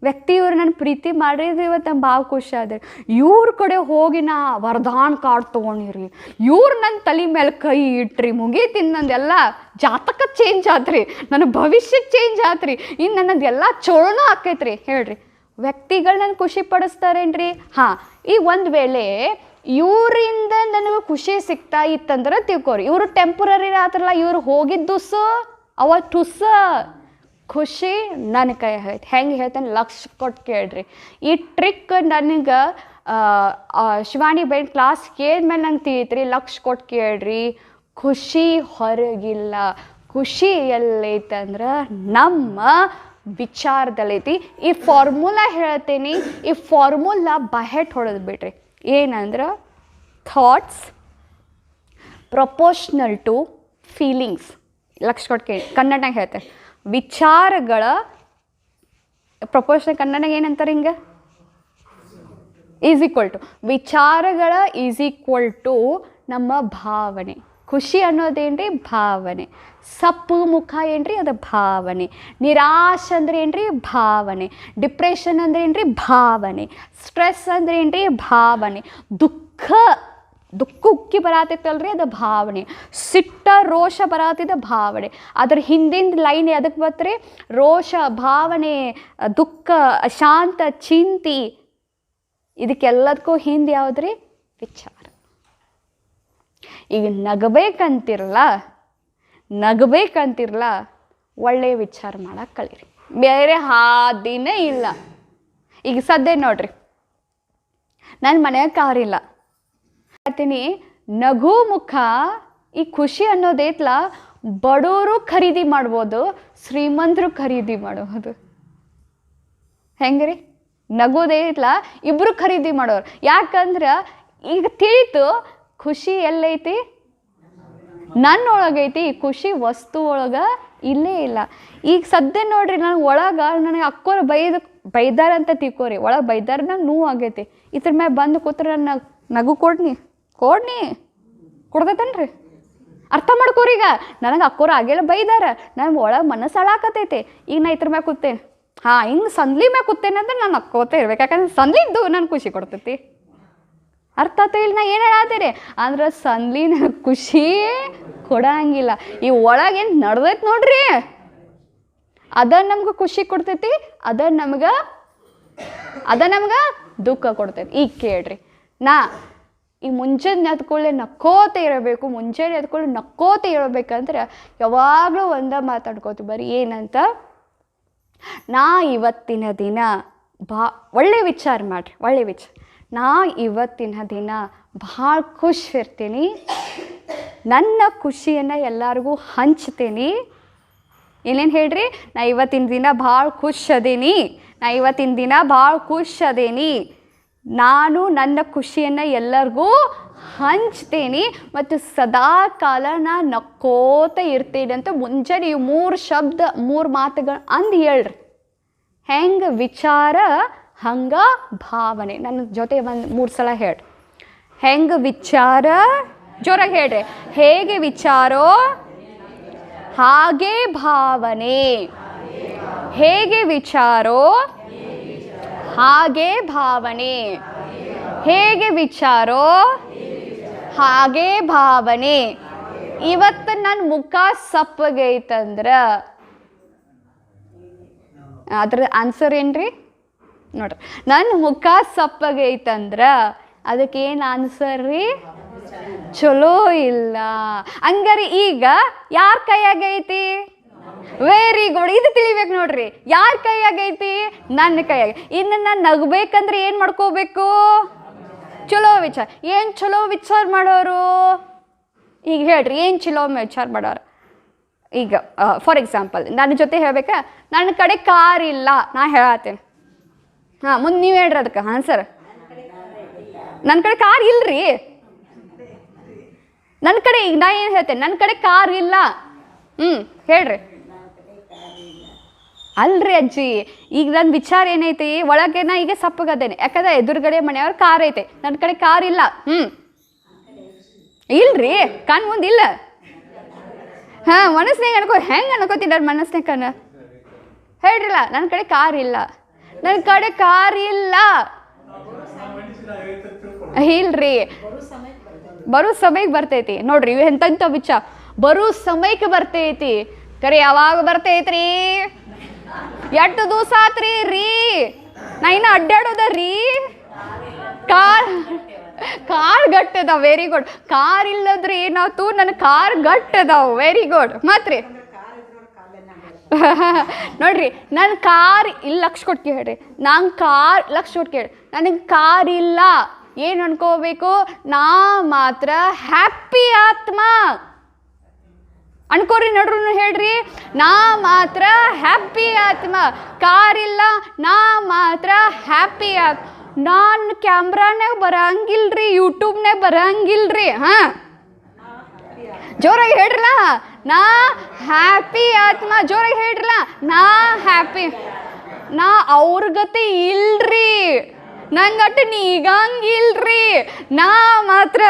ವ್ಯಕ್ತಿ ಇವ್ರು ನನ್ನ ಪ್ರೀತಿ ಮಾಡಿದ್ರೆ ಇವತ್ತು ನಂಗೆ ಭಾಳ ಖುಷಿ ಆದ್ರೆ, ಇವ್ರ ಕಡೆ ಹೋಗಿ ನಾ ವರದಾನ ಕಾರ್ಡ್ ತೊಗೊಂಡಿರಿ, ಇವ್ರು ನನ್ನ ತಲೆ ಮೇಲೆ ಕೈ ಇಟ್ರಿ, ಮುಗೀತಿನ್ ನಂದೆಲ್ಲ ಜಾತಕ ಚೇಂಜ್ ಆತ್ರಿ, ನನ್ನ ಭವಿಷ್ಯ ಚೇಂಜ್ ಆತ್ರಿ, ಇನ್ನು ನನ್ನದೆಲ್ಲ ಚೋಳನ ಆಕೈತ್ರಿ. ಹೇಳ್ರಿ, ವ್ಯಕ್ತಿಗಳು ನನ್ನ ಖುಷಿ ಪಡಿಸ್ತಾರೇನ್ರಿ? ಹಾಂ, ಈಗ ಒಂದು ವೇಳೆ ಇವರಿಂದ ನನಗೆ ಖುಷಿ ಸಿಗ್ತಾ ಇತ್ತಂದ್ರೆ ತಿಳ್ಕೊರಿ, ಇವರು ಟೆಂಪ್ರರಿ ಆತ್ರಲ್ಲ, ಇವ್ರು ಹೋಗಿದ್ದು ಅವ ಟುಸ್ಸ ಖುಷಿ ನನ್ನ ಕೈ ಐತೆ. ಹೆಂಗೆ ಹೇಳ್ತಾನೆ? ಲಕ್ಷ ಕೊಟ್ಟು ಕೇಳ್ರಿ. ಈ ಟ್ರಿಕ್ ನನಗೆ ಶಿವಾನಿ ಬೆನ್ ಕ್ಲಾಸ್ ಕೇಳಿದ್ಮೇಲೆ ನಂಗೆ ತಿಳಿತ್ರಿ. ಲಕ್ಷ ಕೊಟ್ಟು ಕೇಳ್ರಿ, ಖುಷಿ ಹೊರಗಿಲ್ಲ, ಖುಷಿ ಎಲ್ಲೈತಂದ್ರೆ ನಮ್ಮ ವಿಚಾರದಲ್ಲೈತಿ. ಈ ಫಾರ್ಮುಲಾ ಹೇಳ್ತೀನಿ, ಈ ಫಾರ್ಮುಲಾ ಬಹೆಟ್ ಹೊಡೆದು ಬಿಡ್ರಿ. ಏನಂದ್ರೆ ಥಾಟ್ಸ್ ಪ್ರಪೋರ್ಷನಲ್ ಟು ಫೀಲಿಂಗ್ಸ್. ಲಕ್ಷ ಕೊಟ್ಟು ಕೇಳಿ, ಕನ್ನಡನಾಗ ಹೇಳ್ತಾರೆ. ವಿಚಾರಗಳ ಪ್ರಪೋರ್ಷನಲ್ ಕನ್ನಡನಾಗ ಏನಂತಾರೆ ಹಿಂಗೆ? ವಿಚಾರಗಳ ಈಸ್ ಈಕ್ವಲ್ ಟು ನಮ್ಮ ಭಾವನೆ. ಖುಷಿ ಅನ್ನೋದೇನ್ರಿ? ಭಾವನೆ. ಸಪ್ಪು ಮುಖ ಏನ್ರಿ? ಅದು ಭಾವನೆ. ನಿರಾಶೆ ಅಂದ್ರೆ ಏನ್ರಿ? ಭಾವನೆ. ಡಿಪ್ರೆಷನ್ ಅಂದ್ರೆ ಏನ್ರಿ? ಭಾವನೆ. ಸ್ಟ್ರೆಸ್ ಅಂದ್ರೆ ಏನ್ರಿ? ಭಾವನೆ. ದುಃಖ ಉಕ್ಕಿ ಬರತೈತಲ್ರಿ, ಅದು ಭಾವನೆ. ಸಿಟ್ಟ ರೋಷ ಬರತ್ತಿದ್ದ ಭಾವನೆ. ಅದ್ರ ಹಿಂದಿನ ಲೈನ್ ಎದಕ್ಕೆ ಬತ್ರಿ? ರೋಷ, ಭಾವನೆ, ದುಃಖ, ಶಾಂತ, ಚಿಂತಿ. ಇದಕ್ಕೆಲ್ಲದಕ್ಕೂ ಹಿಂದೆ ಯಾವುದ್ರಿ? ವಿಚಾರ. ಈಗ ನಗಬೇಕಂತಿರಲ್ಲ, ಒಳ್ಳೆಯ ವಿಚಾರ ಮಾಡಕ್ಕೆ ಕಲೀರಿ. ಬೇರೆ ಹಾದಿನೇ ಇಲ್ಲ. ಈಗ ಸದ್ಯ ನೋಡ್ರಿ, ನನ್ನ ಮನೆಯಾಗ ಕಾರಿಲ್ಲ ಹೇಳ್ತೀನಿ, ನಗು ಮುಖ. ಈ ಖುಷಿ ಅನ್ನೋದೈತ್ಲ, ಬಡವರು ಖರೀದಿ ಮಾಡ್ಬೋದು, ಶ್ರೀಮಂತರು ಖರೀದಿ ಮಾಡ್ಬೋದು. ಹೆಂಗ್ರಿ? ನಗೋದೈತ್ಲ, ಇಬ್ಬರು ಖರೀದಿ ಮಾಡೋರು. ಯಾಕಂದ್ರೆ ಈಗ ತಿಳಿತು ಖುಷಿ ಎಲ್ಲೈತಿ? ನನ್ನೊಳಗೈತಿ. ಈ ಖುಷಿ ವಸ್ತು ಒಳಗೆ ಇಲ್ಲೇ ಇಲ್ಲ. ಈಗ ಸದ್ಯ ನೋಡ್ರಿ ನಾನು ಒಳಗೆ ನನಗೆ ಅಕ್ಕೋರು ಬೈದಾರ ಅಂತ ತಿಳ್ಕೋರಿ, ಒಳಗೆ ಬೈದಾರ ನಂಗೆ ನೋವು ಆಗೈತಿ. ಇದ್ರ ಮ್ಯಾಗ ಬಂದು ಕೂತ್ರೆ ನನ್ನ ನಗು ಕೊಡ್ನಿ ಕೊಡ್ತೈತೇನ್ರಿ? ಅರ್ಥ ಮಾಡ್ಕೋರಿ. ಈಗ ನನಗೆ ಅಕ್ಕೋರು ಆಗೆಲ್ಲ ಬೈದಾರ, ನನಗೆ ಒಳಗೆ ಮನಸ್ಸು ಹಾಳಾಕತೈತಿ. ಈಗ ನಾ ಇದ್ರ ಮ್ಯಾಗ ಕೂತೇನೆ, ಹಾಂ ಹಿಂಗೆ ಸಂದ್ಲಿ ಮ್ಯಾಗ ಕೂತೇನೆ ಅಂದ್ರೆ ನಾನು ಅಕ್ಕೋತ ಇರ್ಬೇಕು, ಯಾಕಂದ್ರೆ ಸಂದ್ಲಿದ್ದು ನನಗೆ ಖುಷಿ ಕೊಡ್ತೈತಿ. ಅರ್ಥ ಆತ ಇಲ್ಲ ನಾ ಏನು ಹೇಳತ್ತೀರಿ? ಅಂದ್ರೆ ಸಂದ್ಲಿ ನನಗೆ ಖುಷಿ ಕೊಡಂಗಿಲ್ಲ. ಈ ಒಳಗೇನು ನಡ್ದೈತೆ ನೋಡ್ರಿ, ಅದ ನಮ್ಗೆ ಖುಷಿ ಕೊಡ್ತೈತಿ, ಅದ ನಮ್ಗೆ ದುಃಖ ಕೊಡ್ತೈತಿ. ಈಗ ಕೇಳ್ರಿ, ಈ ಮುಂಜಾನೆ ಎದ್ಕೊಳ್ಳೆ ನಕ್ಕೋತ ಇರಬೇಕು, ಮುಂಜಾನೆ ಎದ್ಕೊಳ್ಳೆ ನಕ್ಕೋತ ಇರಬೇಕಂದ್ರೆ ಯಾವಾಗಲೂ ಮಾತಾಡ್ಕೋತೀವಿ ಬರೀ ಏನಂತ, ನಾ ಇವತ್ತಿನ ದಿನ ಒಳ್ಳೆ ವಿಚಾರ ಮಾಡಿರಿ, ಒಳ್ಳೆ ವಿಚಾರ. ನಾ ಇವತ್ತಿನ ದಿನ ಭಾಳ ಖುಷಿ ಇರ್ತೀನಿ, ನನ್ನ ಖುಷಿಯನ್ನು ಎಲ್ಲರಿಗೂ ಹಂಚ್ತೀನಿ. ಏನೇನು ಹೇಳ್ರಿ? ನಾ ಇವತ್ತಿನ ದಿನ ಭಾಳ ಖುಷ್ ಅದೇನಿ, ನಾನು ನನ್ನ ಖುಷಿಯನ್ನು ಎಲ್ಲರಿಗೂ ಹಂಚ್ತೀನಿ ಮತ್ತು ಸದಾ ಕಾಲ ನಾ ನಕ್ಕೋತ ಇರ್ತೀನಿ ಅಂತ ಮುಂಜಾನೆ ಈ 3 ಮಾತುಗಳು ಅಂದು ಹೇಳ್ರಿ. ಹೆಂಗೆ ವಿಚಾರ ಹಂಗ ಭಾವನೆ. ನನ್ನ ಜೊತೆ 3 ಸಲ ಹೇಳ್ರಿ. ಹೆಂಗೆ ವಿಚಾರ, ಜೋರಾಗಿ ಹೇಳ್ರಿ. ಹೇಗೆ ವಿಚಾರೋ ಹಾಗೆ ಭಾವನೆ. ಹೇಗೆ ವಿಚಾರೋ ಹಾಗೆ ಭಾವನೆ. ಹೇಗೆ ವಿಚಾರೋ ಹಾಗೆ ಭಾವನೆ. ಇವತ್ತು ನನ್ನ ಮುಖ ಸಪ್ಪಗೈತಂದ್ರೆ ಅದ್ರ ಆನ್ಸರ್ ಏನ್ರಿ? ನೋಡ್ರಿ, ನನ್ನ ಮುಖ ಸಪ್ಪಗೈತಂದ್ರೆ ಅದಕ್ಕೇನು ಆನ್ಸರ್ ರೀ? ಚಲೋ ಇಲ್ಲ. ಹಂಗಾರೆ ಈಗ ಯಾರ ಕೈಯಾಗೈತಿ? Very good. ಇದು ತಿಳಿಬೇಕು ನೋಡ್ರಿ, ಯಾರ ಕೈಯಾಗೈತಿ? ನನ್ನ ಕೈಯಾಗ. ಇನ್ನು ನಾನು ನಗಬೇಕಂದ್ರೆ ಏನು ಮಾಡ್ಕೋಬೇಕು? ಚಲೋ ವಿಚಾರ. ಏನು ಚಲೋ ವಿಚಾರ ಮಾಡೋರು? ಈಗ ಹೇಳ್ರಿ, ಏನು ಚಲೋ ವಿಚಾರ ಮಾಡೋರು? ಈಗ ಫಾರ್ ಎಕ್ಸಾಂಪಲ್ ನನ್ನ ಜೊತೆ ಹೇಳ್ಬೇಕಾ, ನನ್ನ ಕಡೆ ಕಾರ್ ಇಲ್ಲ, ನಾ ಹೇಳತ್ತೇನೆ. ಹಾಂ, ಮುಂದೆ ನೀವು ಹೇಳ್ರಿ ಅದಕ್ಕೆ ಆನ್ಸರ್. ನನ್ನ ಕಡೆ ಕಾರ್ ಇಲ್ರಿ, ನನ್ನ ಕಡೆ. ಈಗ ನಾ ಏನು ಹೇಳ್ತೇನೆ, ನನ್ನ ಕಡೆ ಕಾರ್ ಇಲ್ಲ. ಹೇಳ್ರಿ. ಅಲ್ರಿ ಅಜ್ಜಿ, ಈಗ ನನ್ನ ವಿಚಾರ ಏನೈತಿ, ಒಳಗೆ ನಾ ಈಗ ಸಪ್ಪಗದೇನೆ, ಯಾಕಂದ್ರೆ ಎದುರುಗಡೆ ಮನೆಯವ್ರ ಕಾರ್ ಐತೆ, ನನ್ನ ಕಡೆ ಕಾರ್ ಇಲ್ಲ. ಇಲ್ರಿ, ಕಣ್ ಮುಂದೆ ಇಲ್ಲ. ಹಾಂ, ಮನಸ್ನಾಗ ಹೆಂಗೆ ಅನ್ಕೋತೀನಿ ನನ್ನ ಮನಸ್ನಾಗ? ಹೇಳ್ರಿಲ್ಲ, ನನ್ನ ಕಡೆ ಕಾರ್ ಇಲ್ಲ, ನನ್ನ ಕಡೆ ಕಾರ್ ಇಲ್ಲ. ಇಲ್ರಿ, ಬರೋ ಸಮಯಕ್ಕೆ ಬರ್ತೈತಿ ನೋಡ್ರಿ. ಇವು ಎಂತ ವಿಚಾರ ಬರೋ ಸಮಯಕ್ಕೆ ಬರ್ತೈತಿ. ಕರೆ ಯಾವಾಗ ಬರ್ತೈತ್ರಿ? ಎಷ್ಟು ದಿವಸ ಆತ್ರಿ ನಾ ಇನ್ನ ಅಡ್ಡಾಡೋದ ಕಾರ್ ಗಟ್ಟದಾವ. Very good. ಕಾರ್ ಇಲ್ಲದ್ರಿ ಏನಾಯ್ತು? ನನ್ನ ಕಾರ್ ಗಟ್ಟದಾವ. Very good. ಮತ್ರಿ ನೋಡ್ರಿ, ನನ್ನ ಕಾರ್ ಇಲ್ಲಿ ಲಕ್ಷ ಕೊಟ್ಟು ಕೇಳ್ರಿ, ಲಕ್ಷ ಕೊಟ್ಟು ಕೇಳಿ, ನನಗೆ ಕಾರ್ ಇಲ್ಲ. ಏನು ಅನ್ಕೋಬೇಕು? ನಾ ಮಾತ್ರ ಹ್ಯಾಪಿ ಆತ್ಮ ಅನ್ಕೋರಿ. ನೋಡ್ರು ಹೇಳ್ರಿ, ನಾ ಮಾತ್ರ ಹ್ಯಾಪಿ ಆತ್ಮ. ಕಾರ್ ಇಲ್ಲ, ನಾ ಮಾತ್ರ ಹ್ಯಾಪಿ ಆತ್ಮ. ನಾನು ಕ್ಯಾಮ್ರಾನಾಗ ಬರಂಗಿಲ್ರಿ, ಯೂಟ್ಯೂಬ್ನಾಗ ಬರಂಗಿಲ್ರಿ. ಹಾಂ, ಜೋರಾಗಿ ಹೇಳ್ರಲ್ಲ, ನಾ ಹ್ಯಾಪಿ ಆತ್ಮ. ಜೋರಾಗಿ ಹೇಳ್ರಲ್ಲ, ನಾ ಹ್ಯಾಪಿ. ನಾ ಅವ್ರ ಗತೆ ಇಲ್ರಿ, ನಂಗಟ್ಟು ನೀಗಂಗಿಲ್ರಿ. ನಾ ಮಾತ್ರ,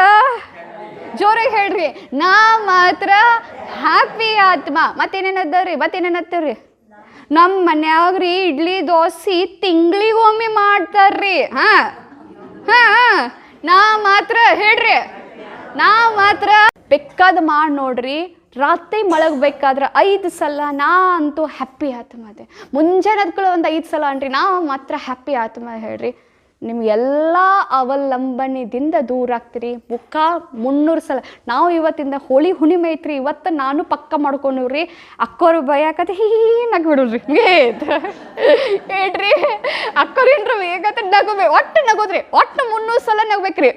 ಜೋರಾಗಿ ಹೇಳ್ರಿ, ನಾ ಮಾತ್ರ ಹ್ಯಾಪಿ ಆತ್ಮ. ಮತ್ತೇನೇನತ್ತವ್ರಿ? ನಮ್ಮ ಮನ್ಯಾಗ್ರಿ ಇಡ್ಲಿ ದೋಸೆ ತಿಂಗಳಿಗೊಮ್ಮೆ ಮಾಡ್ತಾರ್ರಿ. ಹಾಂ, ನಾ ಮಾತ್ರ ಹೇಳ್ರಿ, ನಾ ಮಾತ್ರ ಬೇಕಾದ ಮಾಡಿ ನೋಡ್ರಿ. ರಾತ್ರಿ ಮಲಗಬೇಕಾದ್ರೆ 5 ಸಲ ನಾ ಅಂತೂ ಹ್ಯಾಪಿ ಆತ್ಮ ಅದೇ. ಮುಂಜಾನೆ ಅದ್ಕೊಳ್ಳೋ ಒಂದು 5 ಸಲ ಅನ್ರಿ, ನಾ ಮಾತ್ರ ಹ್ಯಾಪಿ ಆತ್ಮ ಹೇಳ್ರಿ. ನಿಮಗೆಲ್ಲ ಅವಲಂಬನೆದಿಂದ ದೂರ ಆಗ್ತೀರಿ. ಮುಖ 300 ಸಲ. ನಾವು ಇವತ್ತಿಂದ ಹೋಳಿ ಹುಣ್ಣಿಮೆ ಐತ್ರಿ, ಇವತ್ತು ನಾನು ಪಕ್ಕ ಮಾಡ್ಕೊಂಡ್ರಿ. ಅಕ್ಕೋರು ಭಯಕತ್ತೆ ನಗ್ ಬಿಡ್ರಿ ಹೇಳ್ರಿ. ಅಕ್ಕೋರು ಏನ್ರಿ ಬೇಕತ್ತ ನಗೋಬೇಕು, ಒಟ್ಟು ನಗೋದ್ರಿ, ಒಟ್ಟು 300 ಸಲ ನಗ್ಬೇಕ್ರಿ.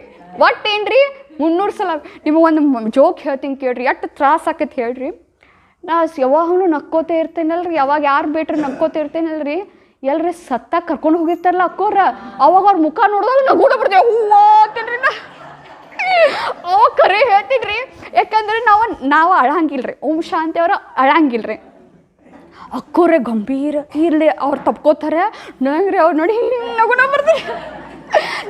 ಒಟ್ಟು ಏನ್ರಿ 300 ಸಲ. ನಿಮಗೆ ಒಂದು ಜೋಕ್ ಹೇಳ್ತೀನಿ ಕೇಳ್ರಿ, ಎಷ್ಟು ತ್ರಾಸ ಆಕೈತಿ ಹೇಳ್ರಿ. ನಾ ಯಾವಾಗಲೂ ನಕ್ಕೋತೇ ಇರ್ತೇನಲ್ರಿ, ಯಾವಾಗ ಯಾರು ಬೇಟ್ರಿ ನಕ್ಕೋತೇ ಇರ್ತೇನಲ್ರಿ. ಎಲ್ರಿ ಸತ್ತ ಕರ್ಕೊಂಡು ಹೋಗಿರ್ತಾರಲ್ಲ ಅಕ್ಕೋರ, ಅವಾಗ ಅವ್ರ ಮುಖ ನೋಡಿದಾಗ ನಗೂಡ ಬಿಡ್ತೇವೆ. ಹೂವು ಅಂತೇನ್ರಿ ನಾ ಅವಾಗ ಕರೆ ಹೇಳ್ತೀನಿ. ಯಾಕಂದ್ರೆ ನಾವು ಅಳಂಗಿಲ್ರಿ. ಓಂ ಶಾಂತಿ ಅವ್ರ ಅಳಂಗಿಲ್ರಿ. ಅಕ್ಕೋರೆ ಗಂಭೀರ ಇರಲಿ ಅವ್ರು ತಪ್ಕೋತಾರೆ, ನಂಗೆ ಅವ್ರು ನೋಡಿ ನಗುನ ಬರ್ತಾರೆ.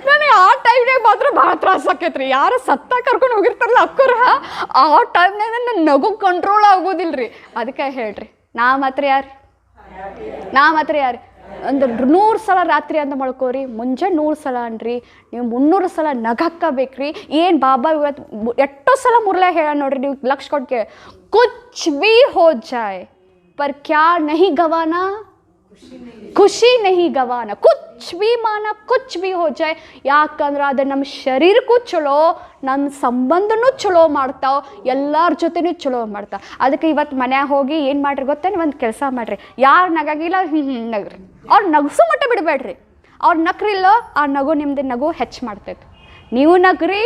ನನಗೆ ಆ ಟೈಮ್ನಾಗ ಮಾತ್ರ ಭಾಳ ತ್ರಾಸ ಆಕೈತ್ರಿ. ಯಾರು ಸತ್ತ ಕರ್ಕೊಂಡು ಹೋಗಿರ್ತಾರಲ್ಲ ಅಕ್ಕೋರ, ಆ ಟೈಮ್ನಾಗ ನನ್ನ ನಗು ಕಂಟ್ರೋಲ್ ಆಗೋದಿಲ್ಲ ರೀ. ಅದಕ್ಕೆ ಹೇಳ್ರಿ, ನಾ ಮಾತ್ರ ಯಾರು ಅಂದ್ರೆ 100 ಸಲ ರಾತ್ರಿ ಅಂತ ಮಳ್ಕೋರಿ, ಮುಂಜಾನೆ 100 ಸಲ ಅನ್ರಿ, ನೀವು 300 ಸಲ ನಗಕ್ಕಬೇಕ್ರಿ. ಏನು ಬಾಬಾ ಇವತ್ತು ಎಷ್ಟೋ ಸಲ ಮುರ್ಲೆ ಹೇಳ ನೋಡ್ರಿ, ನೀವು ಲಕ್ಷ ಕೊಟ್ಟು ಕೇಳಿ, ಕುಚ್ ಭೀ ಹೋ ಜಾಯ್ पर क्या नहीं गवाना, ಖುಷಿ नहीं गवाना, कुछ भी माना कुछ भी हो जाए. ಯಾಕಂದ್ರೆ ಅದು ನಮ್ಮ ಶರೀರಕ್ಕೂ ಚಲೋ, ನಮ್ಮ ಸಂಬಂಧನೂ ಚಲೋ ಮಾಡ್ತಾವೆ, ಎಲ್ಲರ ಜೊತೆನೂ ಚಲೋ ಮಾಡ್ತಾವೆ. ಅದಕ್ಕೆ ಇವತ್ತು ಮನ್ಯಾಗ ಹೋಗಿ ಏನು ಮಾಡ್ರಿ ಗೊತ್ತೇನು, ಒಂದು ಕೆಲಸ ಮಾಡಿರಿ, ಯಾರು ನಗಾಗಿಲ್ಲ ನಗ್ರಿ, ಅವ್ರು ನಗಸು ಮಟ್ಟ ಬಿಡಬೇಡ್ರಿ. ಅವ್ರು ನಕ್ರಿಲ್ಲೋ ಆ ನಗು ನಿಮ್ದು ನಗು ಹೆಚ್ಚು ಮಾಡ್ತೈತೆ. ನೀವು ನಗ್ರಿ,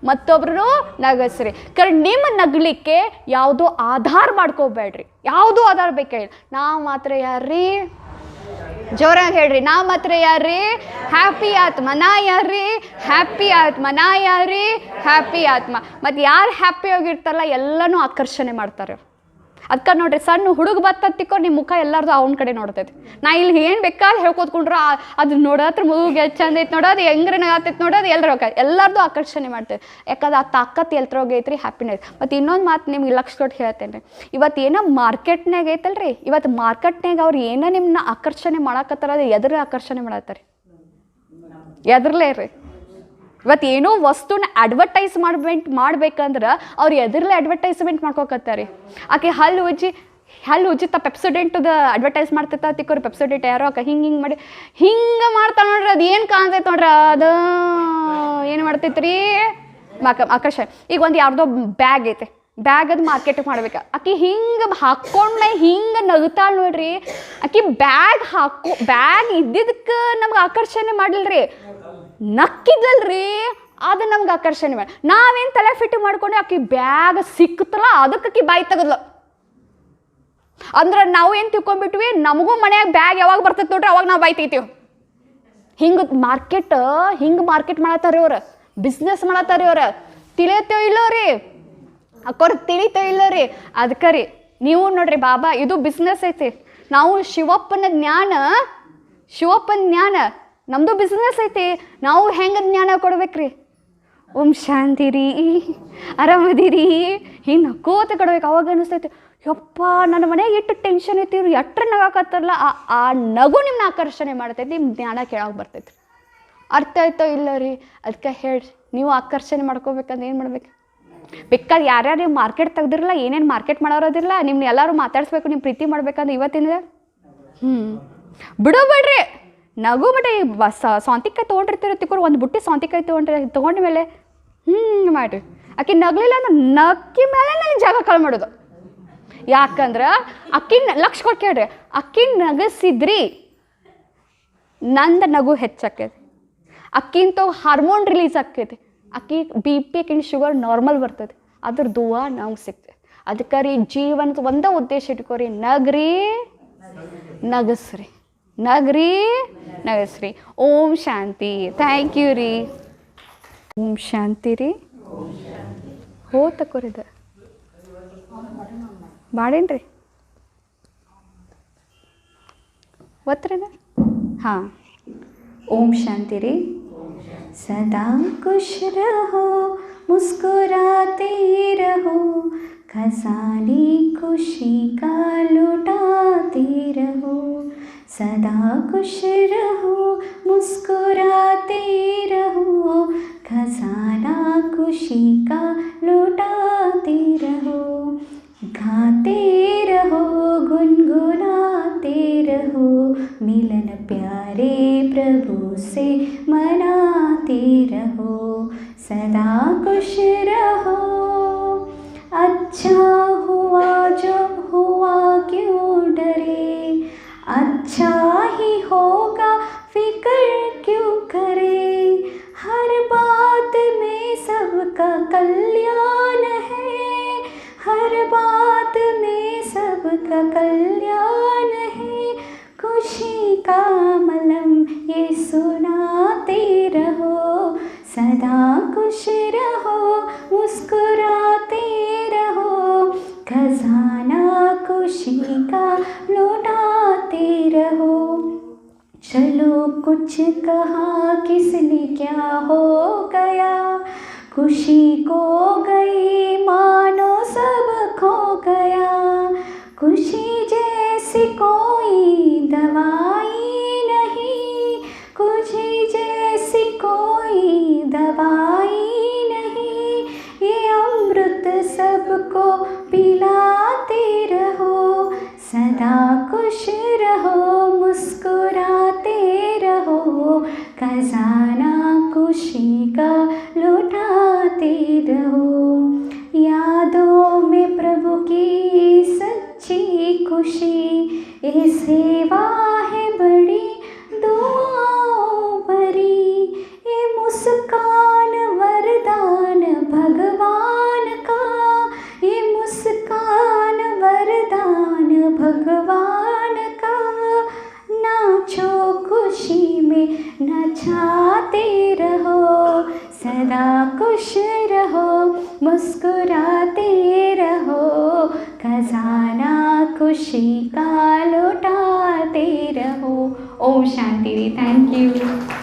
ಮತ್ತೊಬ್ರು ನಗಸ್ರಿ. ಕರೆ ನಿಮ್ಮ ನಗಲಿಕ್ಕೆ ಯಾವುದೋ ಆಧಾರ ಮಾಡ್ಕೋಬೇಡ್ರಿ, ಯಾವುದೂ ಆಧಾರ ಬೇಕಾಗಿಲ್ಲ. ನಾವು ಮಾತ್ರ ಯಾರ್ರೀ, ಜೋರಾಗಿ ಹೇಳ್ರಿ, ನಾವು ಮಾತ್ರ ಯಾರ್ರೀ, ಹ್ಯಾಪಿ ಆತ್ಮ. ನಾ ಯಾರ್ರೀ, ಹ್ಯಾಪಿ ಆತ್ಮ. ನಾ ಯಾರ್ರೀ, ಹ್ಯಾಪಿ ಆತ್ಮ. ಮತ್ತು ಯಾರು ಹ್ಯಾಪಿ ಆಗಿರ್ತಾರಲ್ಲ ಎಲ್ಲನೂ ಆಕರ್ಷಣೆ ಮಾಡ್ತಾರೆ. ಅದಕ್ಕೆ ನೋಡ್ರಿ, ಸಣ್ಣ ಹುಡುಗ ಬತ್ತತ್ತಿಕ್ಕೋ ನಿಮ್ಮ ಮುಖ ಎಲ್ಲರದು ಅವನ ಕಡೆ ನೋಡ್ತೈತಿ. ನಾ ಇಲ್ಲಿ ಏನು ಬೇಕಾದ್ರೆ ಹೇಳ್ಕೊತ್ಕೊಂಡ್ರು ಅದು ನೋಡತ್ರ ಮುಗಿಗೆ ಚಂದ ಐತೆ ನೋಡೋದು, ಹೆಂಗ್ರೆ ಆಗತ್ತೈತೆ ನೋಡೋದು, ಎಲ್ಲರದು ಆಕರ್ಷಣೆ ಮಾಡ್ತೈತೆ. ಯಾಕಂದ್ರೆ ಆ ತಾಕತ್ತು ಎಲ್ತ್ರೋಗೈತ್ರಿ ಹ್ಯಾಪಿನೆಸ್. ಮತ್ತು ಇನ್ನೊಂದು ಮಾತು ನಿಮ್ಗೆ ಲಕ್ಷ ಕೊಟ್ಟು ಹೇಳ್ತೇನೆ ರೀ, ಇವತ್ತು ಏನೋ ಮಾರ್ಕೆಟ್ನಾಗ ಐತಲ್ರಿ, ಇವತ್ತು ಮಾರ್ಕೆಟ್ನಾಗ ಅವ್ರು ಏನೋ ನಿಮ್ಮನ್ನ ಆಕರ್ಷಣೆ ಮಾಡಕತ್ತಾರ, ಅದು ಎದ್ರ ಆಕರ್ಷಣೆ ಮಾಡತ್ತಾರೆ, ಎದ್ರಲೇ ರೀ. ಇವತ್ತು ಏನೋ ವಸ್ತುನ ಅಡ್ವರ್ಟೈಸ್ ಮಾಡ್ಬೇಕಂದ್ರೆ ಅವ್ರು ಎದ್ರಲ್ಲೇ ಅಡ್ವರ್ಟೈಸ್ಮೆಂಟ್ ಮಾಡ್ಕೋಕತ್ತಾರೆ. ಆಕೆ ಹಲ್ಲು ಉಜ್ಜಿ ಪೆಪ್ಸೋಡೆಂಟದ ಅಡ್ವರ್ಟೈಸ್ ಮಾಡ್ತೈತ ತಿಕ್ಕೋರಿ, ಪೆಪ್ಸೋಡೆಂಟ್ ಯಾರೋ ಅಕ್ಕ ಹಿಂಗೆ ಮಾಡಿ ಹಿಂಗೆ ಮಾಡ್ತಾ ನೋಡ್ರಿ, ಅದು ಏನು ಕಾಣ್ತೈತೆ ನೋಡ್ರಿ, ಅದು ಏನು ಮಾಡ್ತೈತೆ ರೀ ಆಕರ್ಷಣೆ. ಈಗ ಒಂದು ಯಾರ್ದೋ ಬ್ಯಾಗ್ ಐತೆ, ಬ್ಯಾಗ್ ಅದು ಮಾರ್ಕೆಟಿಗೆ ಮಾಡ್ಬೇಕು, ಆಕೆ ಹಿಂಗೆ ಹಾಕ್ಕೊಂಡ್ಮೆ ಹಿಂಗೆ ನಗುತ್ತಾಳೆ ನೋಡ್ರಿ. ಆಕೆ ಬ್ಯಾಗ್ ಇದ್ದಿದ್ದಕ್ಕೆ ನಮ್ಗೆ ಆಕರ್ಷಣೆ ಮಾಡಿಲ್ರಿ, ನಕ್ಕಿದಲ್ರಿ ಅದು ನಮ್ಗೆ ಆಕರ್ಷಣೆ ಮಾಡಿ. ನಾವೇನು ತಲೆ ಫಿಟ್ ಮಾಡ್ಕೊಂಡು ಆಕೆ ಬ್ಯಾಗ್ ಸಿಕ್ತಲ್ಲ ಅದಕ್ಕೆ ಆಕೆ ಬಾಯಿ ತೆಗದ್ಲು ಅಂದ್ರೆ ನಾವು ಏನು ತಿಳ್ಕೊಂಡ್ಬಿಟ್ವಿ, ನಮಗೂ ಮನ್ಯಾಗ ಬ್ಯಾಗ್ ಯಾವಾಗ ಬರ್ತೈತೆ ನೋಡ್ರಿ ಅವಾಗ ನಾವು ಬಾಯಿ ತೆಗಿತೀವಿ. ಹಿಂಗೆ ಮಾರ್ಕೆಟ್ ಮಾಡತ್ತಾರ ಇವ್ರು, ಬಿಸ್ನೆಸ್ ಮಾಡತ್ತಾರ ಇವ್ರು. ತಿಳಿಯತ್ತೋ ಇಲ್ಲೋ ರೀ ಅಕ್ಕೋರ್, ತಿಳಿತೋ ಇಲ್ಲೋ ರೀ. ಅದಕ್ಕೆ ರೀ ನೀವು ನೋಡ್ರಿ, ಬಾಬಾ ಇದು ಬಿಸ್ನೆಸ್ ಐತಿ, ನಾವು ಶಿವಪ್ಪನ ಜ್ಞಾನ ನಮ್ಮದು ಬಿಸ್ನೆಸ್ ಐತಿ, ನಾವು ಹೆಂಗೆ ಜ್ಞಾನ ಕೊಡ್ಬೇಕ್ರಿ. ಓಂ ಶಾಂತಿ ರೀ, ಆರಾಮದಿರಿ, ಹಿಂಗೆ ನಕ್ಕೋತ ಕೊಡ್ಬೇಕು. ಅವಾಗ ಅನಿಸ್ತೈತಿ, ಯಪ್ಪ ನನ್ನ ಮನೆಗೆ ಎಷ್ಟು ಟೆನ್ಷನ್ ಐತಿ, ಇವ್ರು ಎಟ್ರ ನಗಾಕತ್ತಾರಲ್ಲ, ಆ ನಗು ನಿಮ್ಮನ್ನ ಆಕರ್ಷಣೆ ಮಾಡ್ತೈತಿ, ನಿಮ್ಮ ಜ್ಞಾನ ಕೇಳೋಕೆ ಬರ್ತೈತಿ. ಅರ್ಥ ಆಯ್ತೋ ಇಲ್ಲ ರೀ. ಅದಕ್ಕೆ ಹೇಳ್ರಿ, ನೀವು ಆಕರ್ಷಣೆ ಮಾಡ್ಕೋಬೇಕಂದ್ರೆ ಏನು ಮಾಡ್ಬೇಕು, ಬೇಕಾದ್ರೆ ಯಾರ್ಯಾರು ನೀವು ಮಾರ್ಕೆಟ್ ತೆಗ್ದಿರಲ್ಲ, ಏನೇನು ಮಾರ್ಕೆಟ್ ಮಾಡೋದಿಲ್ಲ, ನಿಮ್ಮನ್ನ ಎಲ್ಲರೂ ಮಾತಾಡಿಸ್ಬೇಕು, ನಿಮ್ಮ ಪ್ರೀತಿ ಮಾಡ್ಬೇಕಂದ್ರೆ ಇವತ್ತಿಂದ ಬಿಡೋಬೇಡ್ರಿ. ನಗು ಬಟ್ ಈ ಸೌಂತಿಕಾಯಿ ತೊಗೊಂಡಿರ್ತೀರ ತಿಕ್ಕೋರು, ಒಂದು ಬುಟ್ಟಿ ಸೌಂತಿಕಾಯಿ ತೊಗೊಂಡ ಮೇಲೆ ಮಾಡಿರಿ. ಆಕೆ ನಗಲಿಲ್ಲ ಅಂದ್ರೆ ನಕ್ಕಿ ಮೇಲೆ ನನಗೆ ಜಾಗ ಕಾಳು ಮಾಡೋದು. ಯಾಕಂದ್ರೆ ಅಕ್ಕಿನ ಲಕ್ಷ ಕೊಟ್ಟು ಕೇಳ್ರಿ, ಅಕ್ಕಿನ ನಗಸಿದ್ರಿ ನಂದು ನಗು ಹೆಚ್ಚಾಕೈತಿ, ಅಕ್ಕಿಂತ ಹಾರ್ಮೋನ್ ರಿಲೀಸ್ ಆಕೈತಿ, ಅಕ್ಕಿ BP ಅಕ್ಕಿನ ಶುಗರ್ ನಾರ್ಮಲ್ ಬರ್ತದೆ, ಅದ್ರ ದುವಾ ನಮ್ಗೆ ಸಿಗ್ತದೆ. ಅದಕ್ಕೆ ರೀ ಜೀವನದ ಒಂದೇ ಉದ್ದೇಶ ಇಟ್ಕೋರಿ, ನಗಸ್ರಿ. ಓಂ ಶಾಂತಿ. ಥ್ಯಾಂಕ್ ಯು ರೀ. ಓಂ ಶಾಂತಿ ರೀ. ತಕೋರಿದ ಮಾಡೇನ್ರಿ ಒತ್ತರೇನ? ಹಾಂ. ಓಂ ಶಾಂತಿ ರೀ. ಸದಾ ಖುಷ್ ರಹೋ, ಮುಸ್ಕುರಾತೆ ರಹೋ, ಖಜಾನೆ ಖುಷಿ ಕಾ ಲುಟಾತೆ ರಹೋ. सदा खुश रहो, मुस्कुराते रहो, खजाना खुशी का लुटाते रहो. गाते रहो, गुनगुनाते रहो, मिलन प्यारे प्रभु से मनाते रहो. सदा खुश रहो. अच्छा हुआ जब हुआ क्यों डरे, अच्छा ही होगा फिक्र क्यों करे. हर बात में सबका कल्याण है, हर बात में सबका कल्याण है. खुशी का मलम ये सुनाते रहो, सदा खुश रहो, मुस्कुराते रहो, खजाना खुशी चलो कुछ कहा किसने क्या हो गया, खुशी खो गई मानो सब खो गया। खुशी जैसी कोई दवाई नहीं, खुशी जैसी कोई दवाई नहीं, ये अमृत सबको पिलाते रहो, सदा खुश रहो मुस्कुराते रहो, खजाना खुशी का लुटाते रहो। यादों में प्रभु की सच्ची खुशी, ये सेवा है बड़ी दुआओं भरी, ये मुस्कान वरदान भगवान का, ये मुस्कान वरदान भगवान का। नाचो खुशी में नचाते रहो, सदा खुश रहो मुस्कुराते रहो, खजाना खुशी का लौटाते रहो। ओम शांति। Thank you.